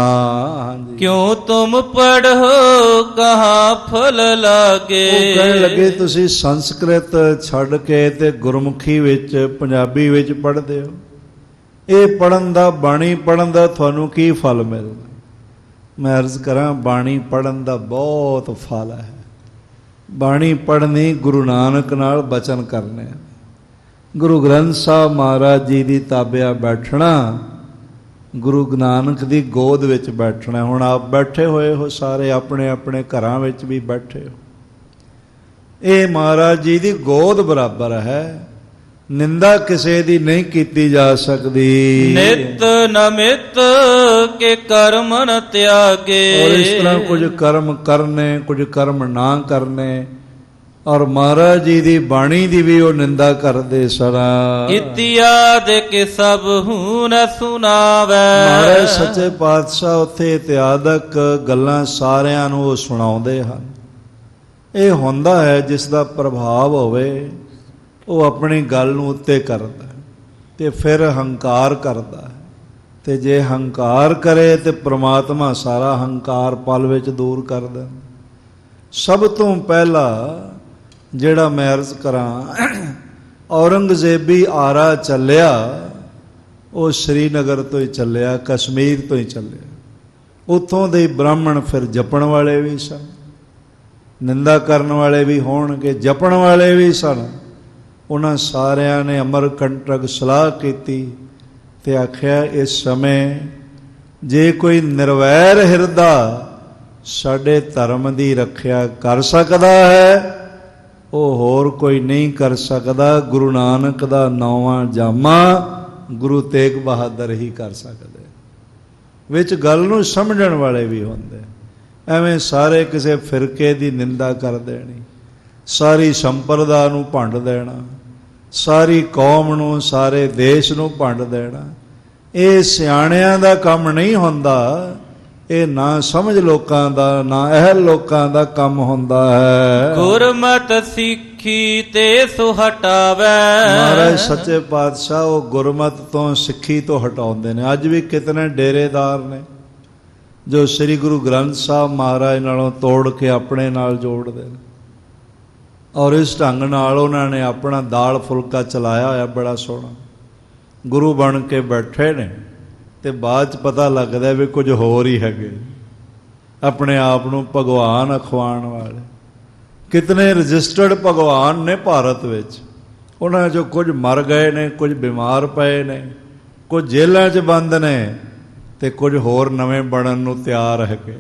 ਹਾਂਜੀ, ਕਿਉਂ ਤੁਮ ਪੜ੍ਹੋ ਕਹਾਂ ਫਲ ਲਾਗੇ। ਉਹ ਕਹਿਣ ਲੱਗੇ ਤੁਸੀਂ ਸੰਸਕ੍ਰਿਤ ਛੱਡ ਕੇ ਤੇ ਗੁਰਮੁਖੀ ਵਿੱਚ, ਪੰਜਾਬੀ ਵਿੱਚ ਪੜ੍ਹਦੇ ਹੋ। ਇਹ ਪੜ੍ਹਨ ਦਾ, ਬਾਣੀ ਪੜ੍ਹਨ ਦਾ ਤੁਹਾਨੂੰ ਕੀ ਫਲ ਮਿਲਦਾ? ਮੈਂ ਅਰਜ਼ ਕਰਾਂ, ਬਾਣੀ ਪੜ੍ਹਨ ਦਾ ਬਹੁਤ ਫਲ ਹੈ। ਬਾਣੀ ਪੜ੍ਹਨੀ, ਗੁਰੂ ਨਾਨਕ ਨਾਲ ਬਚਨ ਕਰਨੇ, ਗੁਰੂ ਗ੍ਰੰਥ ਸਾਹਿਬ ਮਹਾਰਾਜ ਜੀ ਦੀ ਤਾਬਿਆ ਬੈਠਣਾ, ਗੁਰੂ ਨਾਨਕ ਦੀ ਗੋਦ ਵਿੱਚ ਬੈਠਣਾ। ਹੁਣ ਆਪ ਬੈਠੇ ਹੋਏ ਹੋ ਸਾਰੇ, ਆਪਣੇ ਆਪਣੇ ਘਰਾਂ ਵਿੱਚ ਵੀ ਬੈਠੇ ਹੋ। ਇਹ ਮਹਾਰਾਜ ਜੀ ਦੀ ਗੋਦ ਬਰਾਬਰ ਹੈ। ਨਿੰਦਾ ਕਿਸੇ ਦੀ ਨਹੀਂ ਕੀਤੀ ਜਾ ਸਕਦੀ। ਨਿਤ ਨਮਿਤ ਕੇ ਕਰਮ ਨ ਤਿਆਗੇ। ਔਰ ਇਸ ਤਰ੍ਹਾਂ ਕੁਝ ਕਰਮ ਕਰਨੇ, ਕੁਝ ਕਰਮ ਨਾ ਕਰਨੇ। ਔਰ ਮਹਾਰਾਜ ਜੀ ਦੀ ਬਾਣੀ ਦੀ ਵੀ ਉਹ ਨਿੰਦਾ ਕਰਦੇ ਸਨ। ਇਤਿਆਦ ਕੇ ਸਭ ਹੂ ਨ ਸੁਣਾਵੇ। ਮਹਾਰਾਜ ਸੱਚੇ ਪਾਤਸ਼ਾਹ ਉੱਥੇ ਇਤਿਆਦਕ ਗੱਲਾਂ ਸਾਰਿਆਂ ਨੂੰ ਉਹ ਸੁਣਾਉਂਦੇ ਹਨ। ਇਹ ਹੁੰਦਾ ਹੈ ਜਿਸ ਦਾ ਪ੍ਰਭਾਵ ਹੋਵੇ, ਉਹ ਆਪਣੀ ਗੱਲ ਨੂੰ ਉੱਤੇ ਕਰਦਾ ਤੇ ਫਿਰ ਹੰਕਾਰ ਕਰਦਾ। ਤੇ ਜੇ ਹੰਕਾਰ ਕਰੇ ਤੇ ਪ੍ਰਮਾਤਮਾ ਸਾਰਾ ਹੰਕਾਰ ਪਲ ਵਿੱਚ ਦੂਰ ਕਰ ਦਿੰਦਾ। ਸਭ ਤੋਂ ਪਹਿਲਾ ਜਿਹੜਾ ਮੈਂ ਅਰਜ਼ ਕਰਾਂ, ਔਰੰਗਜ਼ੇਬੀ ਆਰਾ ਚੱਲਿਆ ਉਹ ਸ਼੍ਰੀਨਗਰ ਤੋਂ ਹੀ ਚੱਲਿਆ, ਕਸ਼ਮੀਰ ਤੋਂ ਹੀ ਚੱਲਿਆ। ਉੱਥੋਂ ਦੇ ਬ੍ਰਾਹਮਣ ਫਿਰ ਜਪਣ ਵਾਲੇ ਵੀ ਸਨ, ਨਿੰਦਾ ਕਰਨ ਵਾਲੇ ਵੀ ਹੋਣਗੇ, ਜਪਣ ਵਾਲੇ ਵੀ ਸਨ। ਉਹਨਾਂ ਸਾਰਿਆਂ ਨੇ ਅਮਰਕੰਟਕ ਸਲਾਹ ਕੀਤੀ ਤੇ ਆਖਿਆ, ਇਸ ਸਮੇਂ ਜੇ ਕੋਈ ਨਿਰਵੈਰ ਹਿਰਦਾ ਸਾਡੇ ਧਰਮ ਦੀ ਰੱਖਿਆ ਕਰ ਸਕਦਾ ਹੈ, ਉਹ ਹੋਰ ਕੋਈ ਨਹੀਂ ਕਰ ਸਕਦਾ। ਗੁਰੂ ਨਾਨਕ ਦਾ 9ਵਾਂ ਜਾਮਾ ਗੁਰੂ ਤੇਗ ਬਹਾਦਰ ਹੀ ਕਰ ਸਕਦੇ। ਵਿੱਚ ਗੱਲ ਨੂੰ ਸਮਝਣ ਵਾਲੇ ਵੀ ਹੁੰਦੇ, ਐਵੇਂ ਸਾਰੇ ਕਿਸੇ ਫਿਰਕੇ ਦੀ ਨਿੰਦਾ ਕਰ ਦੇਣੀ, ਸਾਰੀ ਸੰਪਰਦਾ ਨੂੰ ਭੰਡ ਦੇਣਾ, ਸਾਰੀ ਕੌਮ ਨੂੰ, ਸਾਰੇ ਦੇਸ਼ ਨੂੰ ਭੰਡ ਦੇਣਾ, ਇਹ ਸਿਆਣਿਆਂ ਦਾ ਕੰਮ ਨਹੀਂ ਹੁੰਦਾ। ਇਹ ਨਾ ਸਮਝ ਲੋਕਾਂ ਦਾ, ਨਾ ਅਹਿਲ ਲੋਕਾਂ ਦਾ ਕੰਮ ਹੁੰਦਾ ਹੈ। ਗੁਰਮਤਿ ਸਿੱਖੀ ਤੇ ਸੋ ਹਟਾਵੇ। ਮਹਾਰਾਜ ਸੱਚੇ ਪਾਤਸ਼ਾਹ ਉਹ ਗੁਰਮਤਿ ਤੋਂ, ਸਿੱਖੀ ਤੋਂ ਹਟਾਉਂਦੇ ਨੇ। ਅੱਜ ਵੀ ਕਿਤਨੇ ਡੇਰੇਦਾਰ ਨੇ ਜੋ ਸ੍ਰੀ ਗੁਰੂ ਗ੍ਰੰਥ ਸਾਹਿਬ ਮਹਾਰਾਜ ਨਾਲੋਂ ਤੋੜ ਕੇ ਆਪਣੇ ਨਾਲ ਜੋੜਦੇ ਨੇ, ਔਰ ਇਸ ਢੰਗ ਨਾਲ ਉਹਨਾਂ ਨੇ ਆਪਣਾ ਦਾਲ ਫੁਲਕਾ ਚਲਾਇਆ ਹੋਇਆ ਬੜਾ ਸੋਹਣਾ। ਗੁਰੂ ਬਣ ਕੇ ਬੈਠੇ ਨੇ ਤੇ ਬਾਅਦ 'ਚ ਪਤਾ ਲੱਗਦਾ ਵੀ ਕੁਝ ਹੋਰ ਹੀ ਹੈਗੇ, ਆਪਣੇ ਆਪ ਨੂੰ ਭਗਵਾਨ ਅਖਵਾਉਣ ਵਾਲੇ। ਕਿਤਨੇ ਰਜਿਸਟਰਡ ਭਗਵਾਨ ਨੇ ਭਾਰਤ ਵਿੱਚ, ਉਹਨਾਂ 'ਚੋਂ ਕੁਝ ਮਰ ਗਏ ਨੇ, ਕੁਝ ਬਿਮਾਰ ਪਏ ਨੇ, ਕੁਝ ਜੇਲ੍ਹਾਂ 'ਚ ਬੰਦ ਨੇ, ਤੇ ਕੁਝ ਹੋਰ ਨਵੇਂ ਬਣਨ ਨੂੰ ਤਿਆਰ ਹੈਗੇ,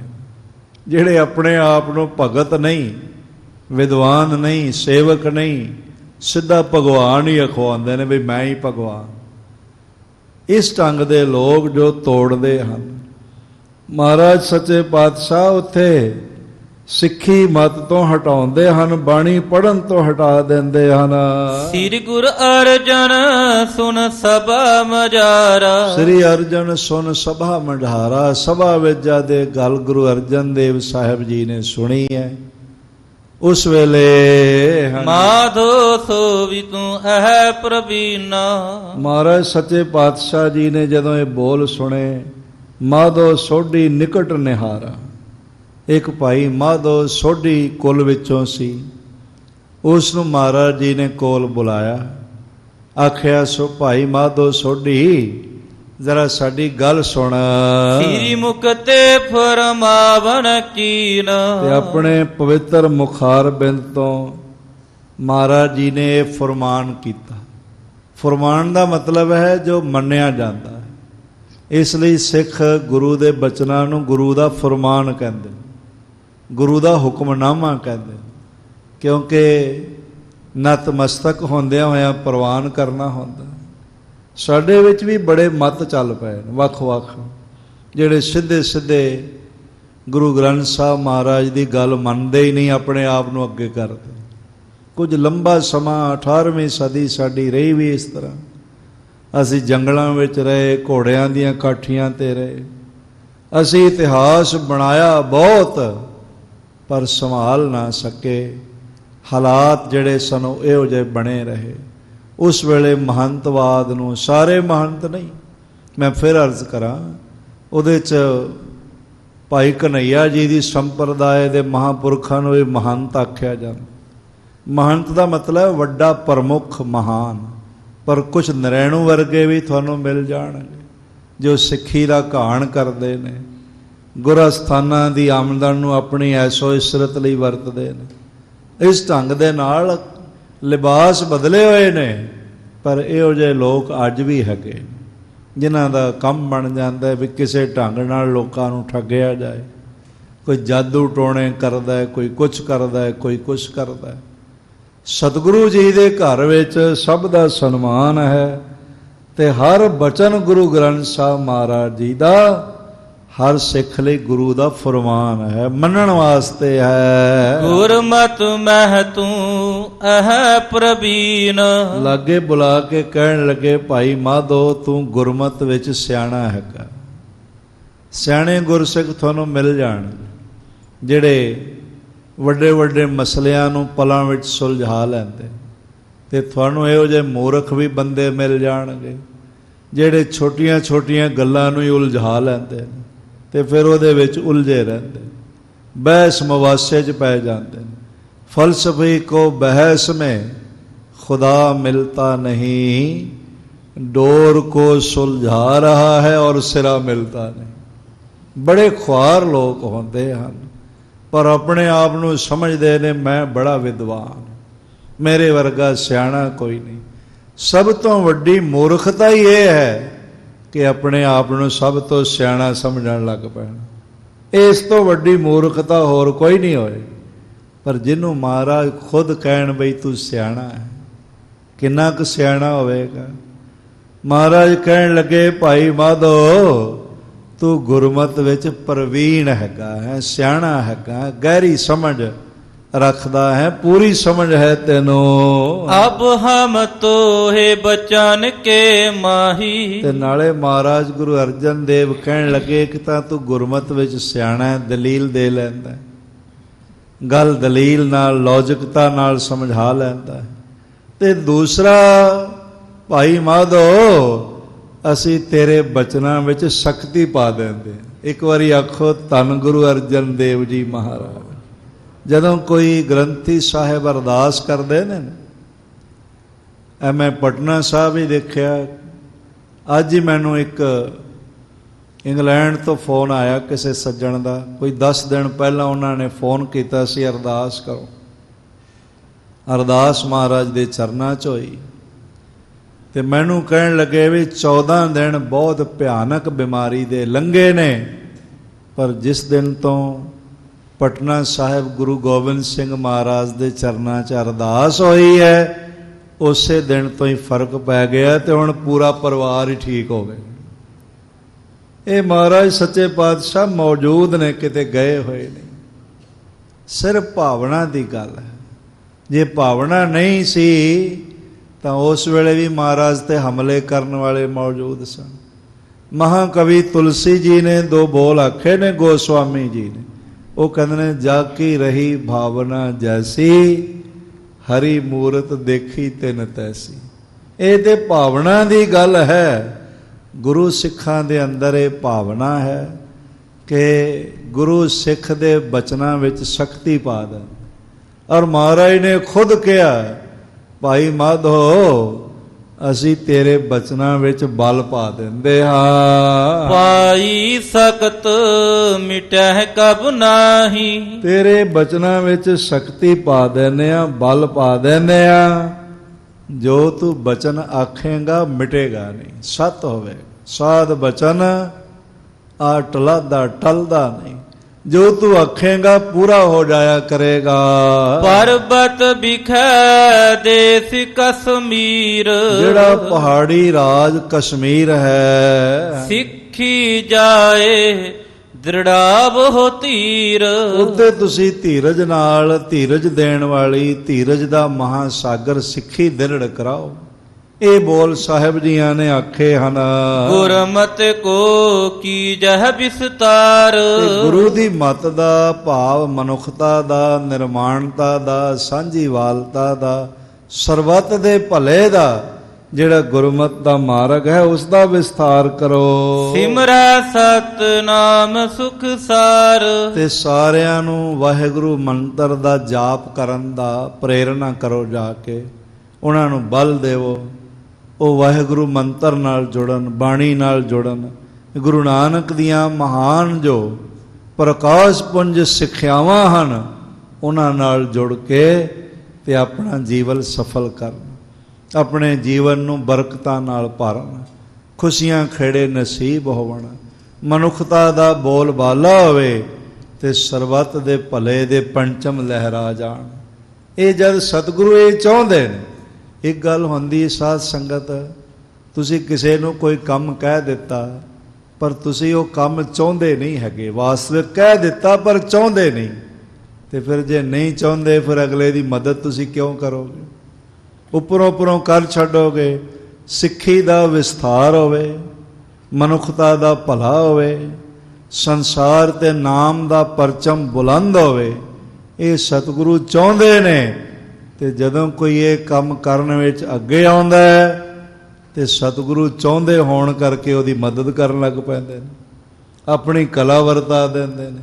ਜਿਹੜੇ ਆਪਣੇ ਆਪ ਨੂੰ ਭਗਤ ਨਹੀਂ, ਵਿਦਵਾਨ ਨਹੀਂ, ਸੇਵਕ ਨਹੀਂ, ਸਿੱਧਾ ਭਗਵਾਨ ਹੀ ਅਖਵਾਉਂਦੇ ਨੇ ਵੀ ਮੈਂ ਹੀ ਭਗਵਾਨ। ਇਸ ਢੰਗ ਦੇ ਲੋਕ ਜੋ ਤੋੜਦੇ ਹਨ। ਮਹਾਰਾਜ ਸੱਚੇ ਪਾਤਸ਼ਾਹ ਉੱਥੇ ਸਿੱਖੀ ਮਤ ਤੋਂ ਹਟਾਉਂਦੇ ਹਨ, ਬਾਣੀ ਪੜ੍ਹਨ ਤੋਂ ਹਟਾ ਦਿੰਦੇ ਹਨ। ਸ੍ਰੀ ਗੁਰੂ ਅਰਜਨ ਸੁਨ ਸਭਾ ਮਝਾਰਾ। ਸ੍ਰੀ ਅਰਜਨ ਸੁਨ ਸਭਾ ਮਝਾਰਾ। ਸਭਾ ਵਿੱਚ ਜਦ ਇਹ ਗੱਲ ਗੁਰੂ ਅਰਜਨ ਦੇਵ ਸਾਹਿਬ ਜੀ ਨੇ ਸੁਣੀ ਹੈ, ਉਸ ਵੇਲੇ ਮਾਧੋ ਸੋ ਵੀ ਤੂੰ ਅਹਿ ਪ੍ਰਵੀਨਾ। ਮਹਾਰਾਜ ਸੱਚੇ ਪਾਤਸ਼ਾਹ ਜੀ ਨੇ ਜਦੋਂ ਇਹ ਬੋਲ ਸੁਣੇ, ਮਾਧੋ ਸੋਢੀ ਨਿਕਟ ਨਿਹਾਰਾ। ਇੱਕ ਭਾਈ ਮਾਧੋ ਸੋਢੀ ਕੁਲ ਵਿੱਚੋਂ ਸੀ, ਉਸ ਨੂੰ ਮਹਾਰਾਜ ਜੀ ਨੇ ਕੋਲ ਬੁਲਾਇਆ, ਆਖਿਆ, ਸੋ ਭਾਈ ਮਾਧੋ ਸੋਢੀ ਜ਼ਰਾ ਸਾਡੀ ਗੱਲ ਸੁਣ। ਸ੍ਰੀ ਮੁਕਤੇ ਫਰਮਾਵਨ ਕੀਨ। ਤੇ ਆਪਣੇ ਪਵਿੱਤਰ ਮੁਖਾਰ ਬਿੰਦ ਤੋਂ ਮਹਾਰਾਜ ਜੀ ਨੇ ਇਹ ਫਰਮਾਨ ਕੀਤਾ। ਫਰਮਾਨ ਦਾ ਮਤਲਬ ਹੈ ਜੋ ਮੰਨਿਆ ਜਾਂਦਾ ਹੈ। ਇਸ ਲਈ ਸਿੱਖ ਗੁਰੂ ਦੇ ਬਚਨਾਂ ਨੂੰ ਗੁਰੂ ਦਾ ਫਰਮਾਨ ਕਹਿੰਦੇ, ਗੁਰੂ ਦਾ ਹੁਕਮਨਾਮਾ ਕਹਿੰਦੇ, ਕਿਉਂਕਿ ਨਤਮਸਤਕ ਹੁੰਦਿਆਂ ਹੋਇਆਂ ਪ੍ਰਵਾਨ ਕਰਨਾ ਹੁੰਦਾ। ਸਾਡੇ ਵਿੱਚ ਵੀ ਬੜੇ ਮਤ ਚੱਲ ਪਏ ਨੇ ਵੱਖ-ਵੱਖ, ਜਿਹੜੇ ਸਿੱਧੇ ਸਿੱਧੇ ਗੁਰੂ ਗ੍ਰੰਥ ਸਾਹਿਬ ਮਹਾਰਾਜ ਦੀ ਗੱਲ ਮੰਨਦੇ ਹੀ ਨਹੀਂ, ਆਪਣੇ ਆਪ ਨੂੰ ਅੱਗੇ ਕਰਦੇ। ਕੁਝ ਲੰਬਾ ਸਮਾਂ 18ਵੀਂ ਸਦੀ ਸਾਡੀ ਰਹੀ ਵੀ ਇਸ ਤਰ੍ਹਾਂ। ਅਸੀਂ ਜੰਗਲਾਂ ਵਿੱਚ ਰਹੇ, ਘੋੜਿਆਂ ਦੀਆਂ ਕਾਠੀਆਂ 'ਤੇ ਰਹੇ, ਅਸੀਂ ਇਤਿਹਾਸ ਬਣਾਇਆ ਬਹੁਤ, ਪਰ ਸੰਭਾਲ ਨਾ ਸਕੇ। ਹਾਲਾਤ ਜਿਹੜੇ ਸਨ ਉਹ ਇਹੋ ਜਿਹੇ ਬਣੇ ਰਹੇ। ਉਸ ਵੇਲੇ ਮਹੰਤਵਾਦ ਨੂੰ, ਸਾਰੇ ਮਹੰਤ ਨਹੀਂ, ਮੈਂ ਫਿਰ ਅਰਜ਼ ਕਰਾਂ, ਉਹਦੇ 'ਚ ਭਾਈ ਕਨ੍ਹਈਆ ਜੀ ਦੀ ਸੰਪਰਦਾਇ ਦੇ ਮਹਾਂਪੁਰਖਾਂ ਨੂੰ ਵੀ ਮਹੰਤ ਆਖਿਆ ਜਾਂਦਾ। ਮਹੰਤ ਦਾ ਮਤਲਬ ਵੱਡਾ ਪ੍ਰਮੁੱਖ, ਮਹਾਨ। ਪਰ ਕੁਛ ਨਰੈਣੂ ਵਰਗੇ ਵੀ ਤੁਹਾਨੂੰ ਮਿਲ ਜਾਣਗੇ ਜੋ ਸਿੱਖੀ ਦਾ ਘਾਣ ਕਰਦੇ ਨੇ, ਗੁਰ ਅਸਥਾਨਾਂ ਦੀ ਆਮਦਨ ਨੂੰ ਆਪਣੀ ਐਸੋ ਇਸਰਤ ਲਈ ਵਰਤਦੇ ਨੇ। ਇਸ ਢੰਗ ਦੇ ਨਾਲ ਲਿਬਾਸ ਬਦਲੇ ਹੋਏ ਨੇ, ਪਰ ਇਹੋ ਜਿਹੇ ਲੋਕ ਅੱਜ ਵੀ ਹੈਗੇ ਜਿਨ੍ਹਾਂ ਦਾ ਕੰਮ ਬਣ ਜਾਂਦਾ ਵੀ ਕਿਸੇ ਢੰਗ ਨਾਲ ਲੋਕਾਂ ਨੂੰ ਠੱਗਿਆ ਜਾਏ। ਕੋਈ ਜਾਦੂ ਟੋਣੇ ਕਰਦਾ, ਕੋਈ ਕੁਛ ਕਰਦਾ, ਕੋਈ ਕੁਛ ਕਰਦਾ। ਸਤਿਗੁਰੂ ਜੀ ਦੇ ਘਰ ਵਿੱਚ ਸਭ ਦਾ ਸਨਮਾਨ ਹੈ, ਤੇ ਹਰ ਬਚਨ ਗੁਰੂ ਗ੍ਰੰਥ ਸਾਹਿਬ ਮਹਾਰਾਜ ਜੀ ਦਾ ਹਰ ਸਿੱਖ ਲਈ ਗੁਰੂ ਦਾ ਫਰਮਾਨ ਹੈ, ਮੰਨਣ ਵਾਸਤੇ ਹੈ। ਗੁਰਮਤਿ ਮਹਿ ਤੂੰ ਅਹਿ ਪ੍ਰਵੀਨ। ਲਾਗੇ ਬੁਲਾ ਕੇ ਕਹਿਣ ਲੱਗੇ, ਭਾਈ ਮਾਧੋ ਤੂੰ ਗੁਰਮਤਿ ਵਿੱਚ ਸਿਆਣਾ ਹੈਗਾ। ਸਿਆਣੇ ਗੁਰਸਿੱਖ ਤੁਹਾਨੂੰ ਮਿਲ ਜਾਣਗੇ, ਜਿਹੜੇ ਵੱਡੇ ਵੱਡੇ ਮਸਲਿਆਂ ਨੂੰ ਪਲਾਂ ਵਿੱਚ ਸੁਲਝਾ ਲੈਂਦੇ, ਤੇ ਤੁਹਾਨੂੰ ਇਹੋ ਜਿਹੇ ਮੂਰਖ ਵੀ ਬੰਦੇ ਮਿਲ ਜਾਣਗੇ ਜਿਹੜੇ ਛੋਟੀਆਂ ਛੋਟੀਆਂ ਗੱਲਾਂ ਨੂੰ ਹੀ ਉਲਝਾ ਲੈਂਦੇ ਨੇ, ਤੇ ਫਿਰ ਉਹਦੇ ਵਿੱਚ ਉਲਝੇ ਰਹਿੰਦੇ। ਬਹਿਸ ਮਵਾਸੇ 'ਚ ਪੈ ਜਾਂਦੇ ਨੇ। ਫਲਸਫੀ ਕੋ ਬਹਿਸ ਮੇਂ ਖੁਦਾ ਮਿਲਤਾ ਨਹੀਂ, ਡੋਰ ਕੋ ਸੁਲਝਾ ਰਹਾ ਹੈ ਔਰ ਸਿਰਾ ਮਿਲਤਾ ਨਹੀਂ। ਬੜੇ ਖੁਆਰ ਲੋਕ ਹੁੰਦੇ ਹਨ, ਪਰ ਆਪਣੇ ਆਪ ਨੂੰ ਸਮਝਦੇ ਨੇ ਮੈਂ ਬੜਾ ਵਿਦਵਾਨ, ਮੇਰੇ ਵਰਗਾ ਸਿਆਣਾ ਕੋਈ ਨਹੀਂ। ਸਭ ਤੋਂ ਵੱਡੀ ਮੂਰਖਤਾ ਹੀ ਇਹ ਹੈ ਕਿ ਆਪਣੇ ਆਪ ਨੂੰ ਸਭ ਤੋਂ ਸਿਆਣਾ ਸਮਝਣ ਲੱਗ ਪੈਣਾ। ਇਸ ਤੋਂ ਵੱਡੀ ਮੂਰਖਤਾ ਹੋਰ ਕੋਈ ਨਹੀਂ ਹੋਏ। ਪਰ ਜਿਹਨੂੰ ਮਹਾਰਾਜ ਖੁਦ ਕਹਿਣ ਬਈ ਤੂੰ ਸਿਆਣਾ ਹੈ, ਕਿੰਨਾ ਕੁ ਸਿਆਣਾ ਹੋਵੇਗਾ। ਮਹਾਰਾਜ ਕਹਿਣ ਲੱਗੇ ਭਾਈ ਮਾਧੋ ਤੂੰ ਗੁਰਮਤ ਵਿੱਚ ਪ੍ਰਵੀਣ ਹੈਗਾ ਹੈ, ਸਿਆਣਾ ਹੈਗਾ, ਗਹਿਰੀ ਸਮਝ ਰੱਖਦਾ ਹੈ, ਪੂਰੀ ਸਮਝ ਹੈ ਤੈਨੂੰ। ਅਬ ਹਮ ਤੋਹੇ ਬਚਨ ਕੇ ਮਾਹੀ। ਤੇ ਨਾਲੇ ਮਹਾਰਾਜ ਗੁਰੂ ਅਰਜਨ ਦੇਵ ਕਹਿਣ ਲੱਗੇ ਕਿ ਤਾਂ ਤੂੰ ਗੁਰਮਤ ਵਿੱਚ ਸਿਆਣਾ ਹੈ, ਦਲੀਲ ਦੇ ਲੈਂਦਾ, ਗੱਲ ਦਲੀਲ ਨਾਲ ਲੌਜਿਕਤਾ ਨਾਲ ਸਮਝਾ ਲੈਂਦਾ ਹੈ। ਤੇ ਦੂਸਰਾ ਭਾਈ ਮਾਧੋ ਅਸੀਂ ਤੇਰੇ ਬਚਨਾਂ ਵਿੱਚ ਸ਼ਕਤੀ ਪਾ ਦਿੰਦੇ। ਇੱਕ ਵਾਰੀ ਆਖੋ ਧੰਨ ਗੁਰੂ ਅਰਜਨ ਦੇਵ ਜੀ ਮਹਾਰਾਜ। ਜਦੋਂ ਕੋਈ ਗ੍ਰੰਥੀ ਸਾਹਿਬ ਅਰਦਾਸ ਕਰਦੇ ਨੇ, ਮੈਂ ਪਟਨਾ ਸਾਹਿਬ ਹੀ ਦੇਖਿਆ, ਅੱਜ ਹੀ ਮੈਨੂੰ ਇੱਕ ਇੰਗਲੈਂਡ ਤੋਂ ਫੋਨ ਆਇਆ ਕਿਸੇ ਸੱਜਣ ਦਾ, ਕੋਈ 10 ਦਿਨ ਪਹਿਲਾਂ ਉਹਨਾਂ ਨੇ ਫੋਨ ਕੀਤਾ ਸੀ ਅਰਦਾਸ ਕਰੋ। ਅਰਦਾਸ ਮਹਾਰਾਜ ਦੇ ਚਰਨਾਂ 'ਚ ਹੋਈ ਤੇ ਮੈਨੂੰ ਕਹਿਣ ਲੱਗੇ ਵੀ 14 ਦਿਨ ਬਹੁਤ ਭਿਆਨਕ ਬਿਮਾਰੀ ਦੇ ਲੰਘੇ ਨੇ, ਪਰ ਜਿਸ ਦਿਨ ਤੋਂ ਪਟਨਾ ਸਾਹਿਬ ਗੁਰੂ ਗੋਬਿੰਦ ਸਿੰਘ ਮਹਾਰਾਜ ਦੇ ਚਰਨਾਂ 'ਚ ਅਰਦਾਸ ਹੋਈ ਹੈ, ਉਸੇ ਦਿਨ ਤੋਂ ਹੀ ਫਰਕ ਪੈ ਗਿਆ ਤੇ ਹੁਣ ਪੂਰਾ ਪਰਿਵਾਰ ਹੀ ਠੀਕ ਹੋ ਗਿਆ। ਇਹ ਮਹਾਰਾਜ ਸੱਚੇ ਪਾਤਸ਼ਾਹ ਮੌਜੂਦ ਨੇ, ਕਿਤੇ ਗਏ ਹੋਏ ਨਹੀਂ। ਸਿਰਫ ਭਾਵਨਾ ਦੀ ਗੱਲ ਹੈ। ਜੇ ਭਾਵਨਾ ਨਹੀਂ ਸੀ ਤਾਂ ਉਸ ਵੇਲੇ ਵੀ ਮਹਾਰਾਜ ਤੇ ਹਮਲੇ ਕਰਨ ਵਾਲੇ ਮੌਜੂਦ ਸਨ। ਮਹਾਕਵੀ ਤੁਲਸੀ ਜੀ ਨੇ 2 ਬੋਲ ਆਖੇ ਨੇ ਗੋਸਵਾਮੀ ਜੀ ਨੇ। ਉਹ ਕਹਿੰਦੇ ਨੇ ਜਾ ਕੀ ਰਹੀ ਭਾਵਨਾ ਜੈਸੀ, ਹਰੀ ਮੂਰਤ ਦੇਖੀ ਤਿਨ ਤੈਸੀ। ਇਹ ਤੇ ਭਾਵਨਾ ਦੀ ਗੱਲ ਹੈ। ਗੁਰੂ ਸਿੱਖਾਂ ਦੇ ਅੰਦਰ ਇਹ ਭਾਵਨਾ ਹੈ ਕਿ ਗੁਰੂ ਸਿੱਖ ਦੇ ਬਚਨਾਂ ਵਿੱਚ ਸ਼ਕਤੀ ਪਾ ਦੇ। ਔਰ ਮਹਾਰਾਜ ਨੇ ਖੁਦ ਕਿਹਾ ਭਾਈ ਮਾਧੋ ਅਸੀਂ ਤੇਰੇ ਬਚਨਾਂ ਵਿੱਚ ਬਲ ਪਾ ਦਿੰਦੇ ਹਾਂ। ਪਾਈ ਸਕਤ ਮਿਟਹਿ ਕਬ ਨਾਹੀ। ਤੇਰੇ ਬਚਨਾਂ ਵਿੱਚ ਸ਼ਕਤੀ ਪਾ ਦਿੰਦੇ ਆ, ਬਲ ਪਾ ਦਿੰਦੇ ਆ। ਜੋ ਤੂੰ ਬਚਨ ਆਖੇਗਾ ਮਿਟੇਗਾ ਨਹੀਂ, ਸਤ ਹੋਵੇ। ਸਾਧ ਬਚਨ ਆ ਟਲਦਾ ਟਲਦਾ ਨਹੀਂ, ਜੋ ਤੂੰ ਆਖੇਗਾ ਪੂਰਾ ਹੋ ਜਾਇਆ ਕਰੇਗਾ। ਪਰਬਤ ਬਿਖੈ ਦੇਸ ਕਸ਼ਮੀਰ। ਜਿਹੜਾ ਪਹਾੜੀ ਰਾਜ ਕਸ਼ਮੀਰ ਹੈ, ਸਿੱਖੀ ਜਾਏ ਦ੍ਰਿੜਾਵ ਹੋ ਧੀਰ। ਉੱਤੇ ਤੁਸੀਂ ਧੀਰਜ ਨਾਲ, ਧੀਰਜ ਦੇਣ ਵਾਲੀ, ਧੀਰਜ ਦਾ ਮਹਾਸਾਗਰ ਸਿੱਖੀ ਦ੍ਰਿੜ ਕਰਾਓ। ਇਹ ਬੋਲ ਸਾਹਿਬ ਜੀਆਂ ਨੇ ਆਖੇ ਹਨ। ਗੁਰਮਤਿ ਕੋ ਕੀਜਹਿ ਵਿਸਤਾਰ। ਗੁਰੂ ਦੀ ਮਤ ਦਾ ਭਾਵ ਮਨੁੱਖਤਾ ਦਾ, ਨਿਰਮਾਣਤਾ ਦਾ, ਸਾਂਝੀਵਾਲਤਾ ਦਾ, ਸਰਬੱਤ ਦੇ ਭਲੇ ਦਾ ਜਿਹੜਾ ਗੁਰਮਤ ਦਾ ਮਾਰਗ ਹੈ ਉਸ ਦਾ ਵਿਸਥਾਰ ਕਰੋ। ਸਿਮਰੈ ਸਤਿਨਾਮ ਸੁਖ ਸਾਰ। ਤੇ ਸਾਰਿਆਂ ਨੂੰ ਵਾਹਿਗੁਰੂ ਮੰਤਰ ਦਾ ਜਾਪ ਕਰਨ ਦਾ ਪ੍ਰੇਰਣਾ ਕਰੋ। ਜਾ ਕੇ ਉਹਨਾਂ ਨੂੰ ਬਲ ਦੇਵੋ, ਉਹ ਵਾਹਿਗੁਰੂ ਮੰਤਰ ਨਾਲ ਜੁੜਨ, ਬਾਣੀ ਨਾਲ ਜੁੜਨ। ਗੁਰੂ ਨਾਨਕ ਦੀਆਂ ਮਹਾਨ ਜੋ ਪ੍ਰਕਾਸ਼ ਪੁੰਜ ਸਿੱਖਿਆਵਾਂ ਹਨ ਉਹਨਾਂ ਨਾਲ ਜੁੜ ਕੇ ਤੇ ਆਪਣਾ ਜੀਵਨ ਸਫਲ ਕਰਨ, ਆਪਣੇ ਜੀਵਨ ਨੂੰ ਬਰਕਤਾਂ ਨਾਲ ਭਰਨ, ਖੁਸ਼ੀਆਂ ਖੇੜੇ ਨਸੀਬ ਹੋਵਣ, ਮਨੁੱਖਤਾ ਦਾ ਬੋਲ ਬਾਲਾ ਹੋਵੇ ਤੇ ਸਰਬੱਤ ਦੇ ਭਲੇ ਦੇ ਪੰਚਮ ਲਹਿਰਾ ਜਾਣ। ਇਹ ਜਦ ਸਤਿਗੁਰੂ ਇਹ ਚਾਹੁੰਦੇ ਨੇ। ਇੱਕ ਗੱਲ ਹੁੰਦੀ ਸਾਧ ਸੰਗਤ, ਤੁਸੀਂ ਕਿਸੇ ਨੂੰ ਕੋਈ ਕੰਮ ਕਹਿ ਦਿੱਤਾ ਪਰ ਤੁਸੀਂ ਉਹ ਕੰਮ ਚਾਹੁੰਦੇ ਨਹੀਂ ਹੈਗੇ। ਵਾਸਤਵਿਕ ਕਹਿ ਦਿੱਤਾ ਪਰ ਚਾਹੁੰਦੇ ਨਹੀਂ, ਤੇ ਫਿਰ ਜੇ ਨਹੀਂ ਚਾਹੁੰਦੇ ਫਿਰ ਅਗਲੇ ਦੀ ਮਦਦ ਤੁਸੀਂ ਕਿਉਂ ਕਰੋਗੇ? ਉੱਪਰੋਂ ਉੱਪਰੋਂ ਕਰ ਛੱਡੋਗੇ। ਸਿੱਖੀ ਦਾ ਵਿਸਥਾਰ ਹੋਵੇ, ਮਨੁੱਖਤਾ ਦਾ ਭਲਾ ਹੋਵੇ, ਸੰਸਾਰ ਤੇ ਨਾਮ ਦਾ ਪਰਚਮ ਬੁਲੰਦ ਹੋਵੇ, ਇਹ ਸਤਿਗੁਰੂ ਚਾਹੁੰਦੇ ਨੇ। ਤੇ ਜਦੋਂ ਕੋਈ ਇਹ ਕੰਮ ਕਰਨ ਵਿੱਚ ਅੱਗੇ ਆਉਂਦਾ ਹੈ ਤੇ ਸਤਿਗੁਰੂ ਚਾਹੁੰਦੇ ਹੋਣ ਕਰਕੇ ਉਹਦੀ ਮਦਦ ਕਰਨ ਲੱਗ ਪੈਂਦੇ ਨੇ, ਆਪਣੀ ਕਲਾ ਵਰਤਾ ਦਿੰਦੇ ਨੇ।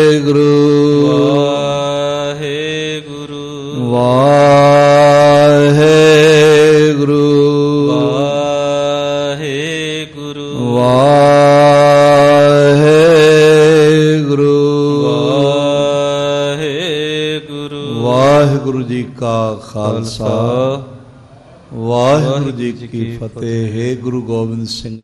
ਵਾਹਿਗੁਰੂ ਜੀ ਕਾ ਖਾਲਸਾ ਵਾਹਿਗੁਰੂ ਜੀ ਕੀ ਫਤਿਹ। ਹੈ ਗੁਰੂ ਗੋਬਿੰਦ ਸਿੰਘ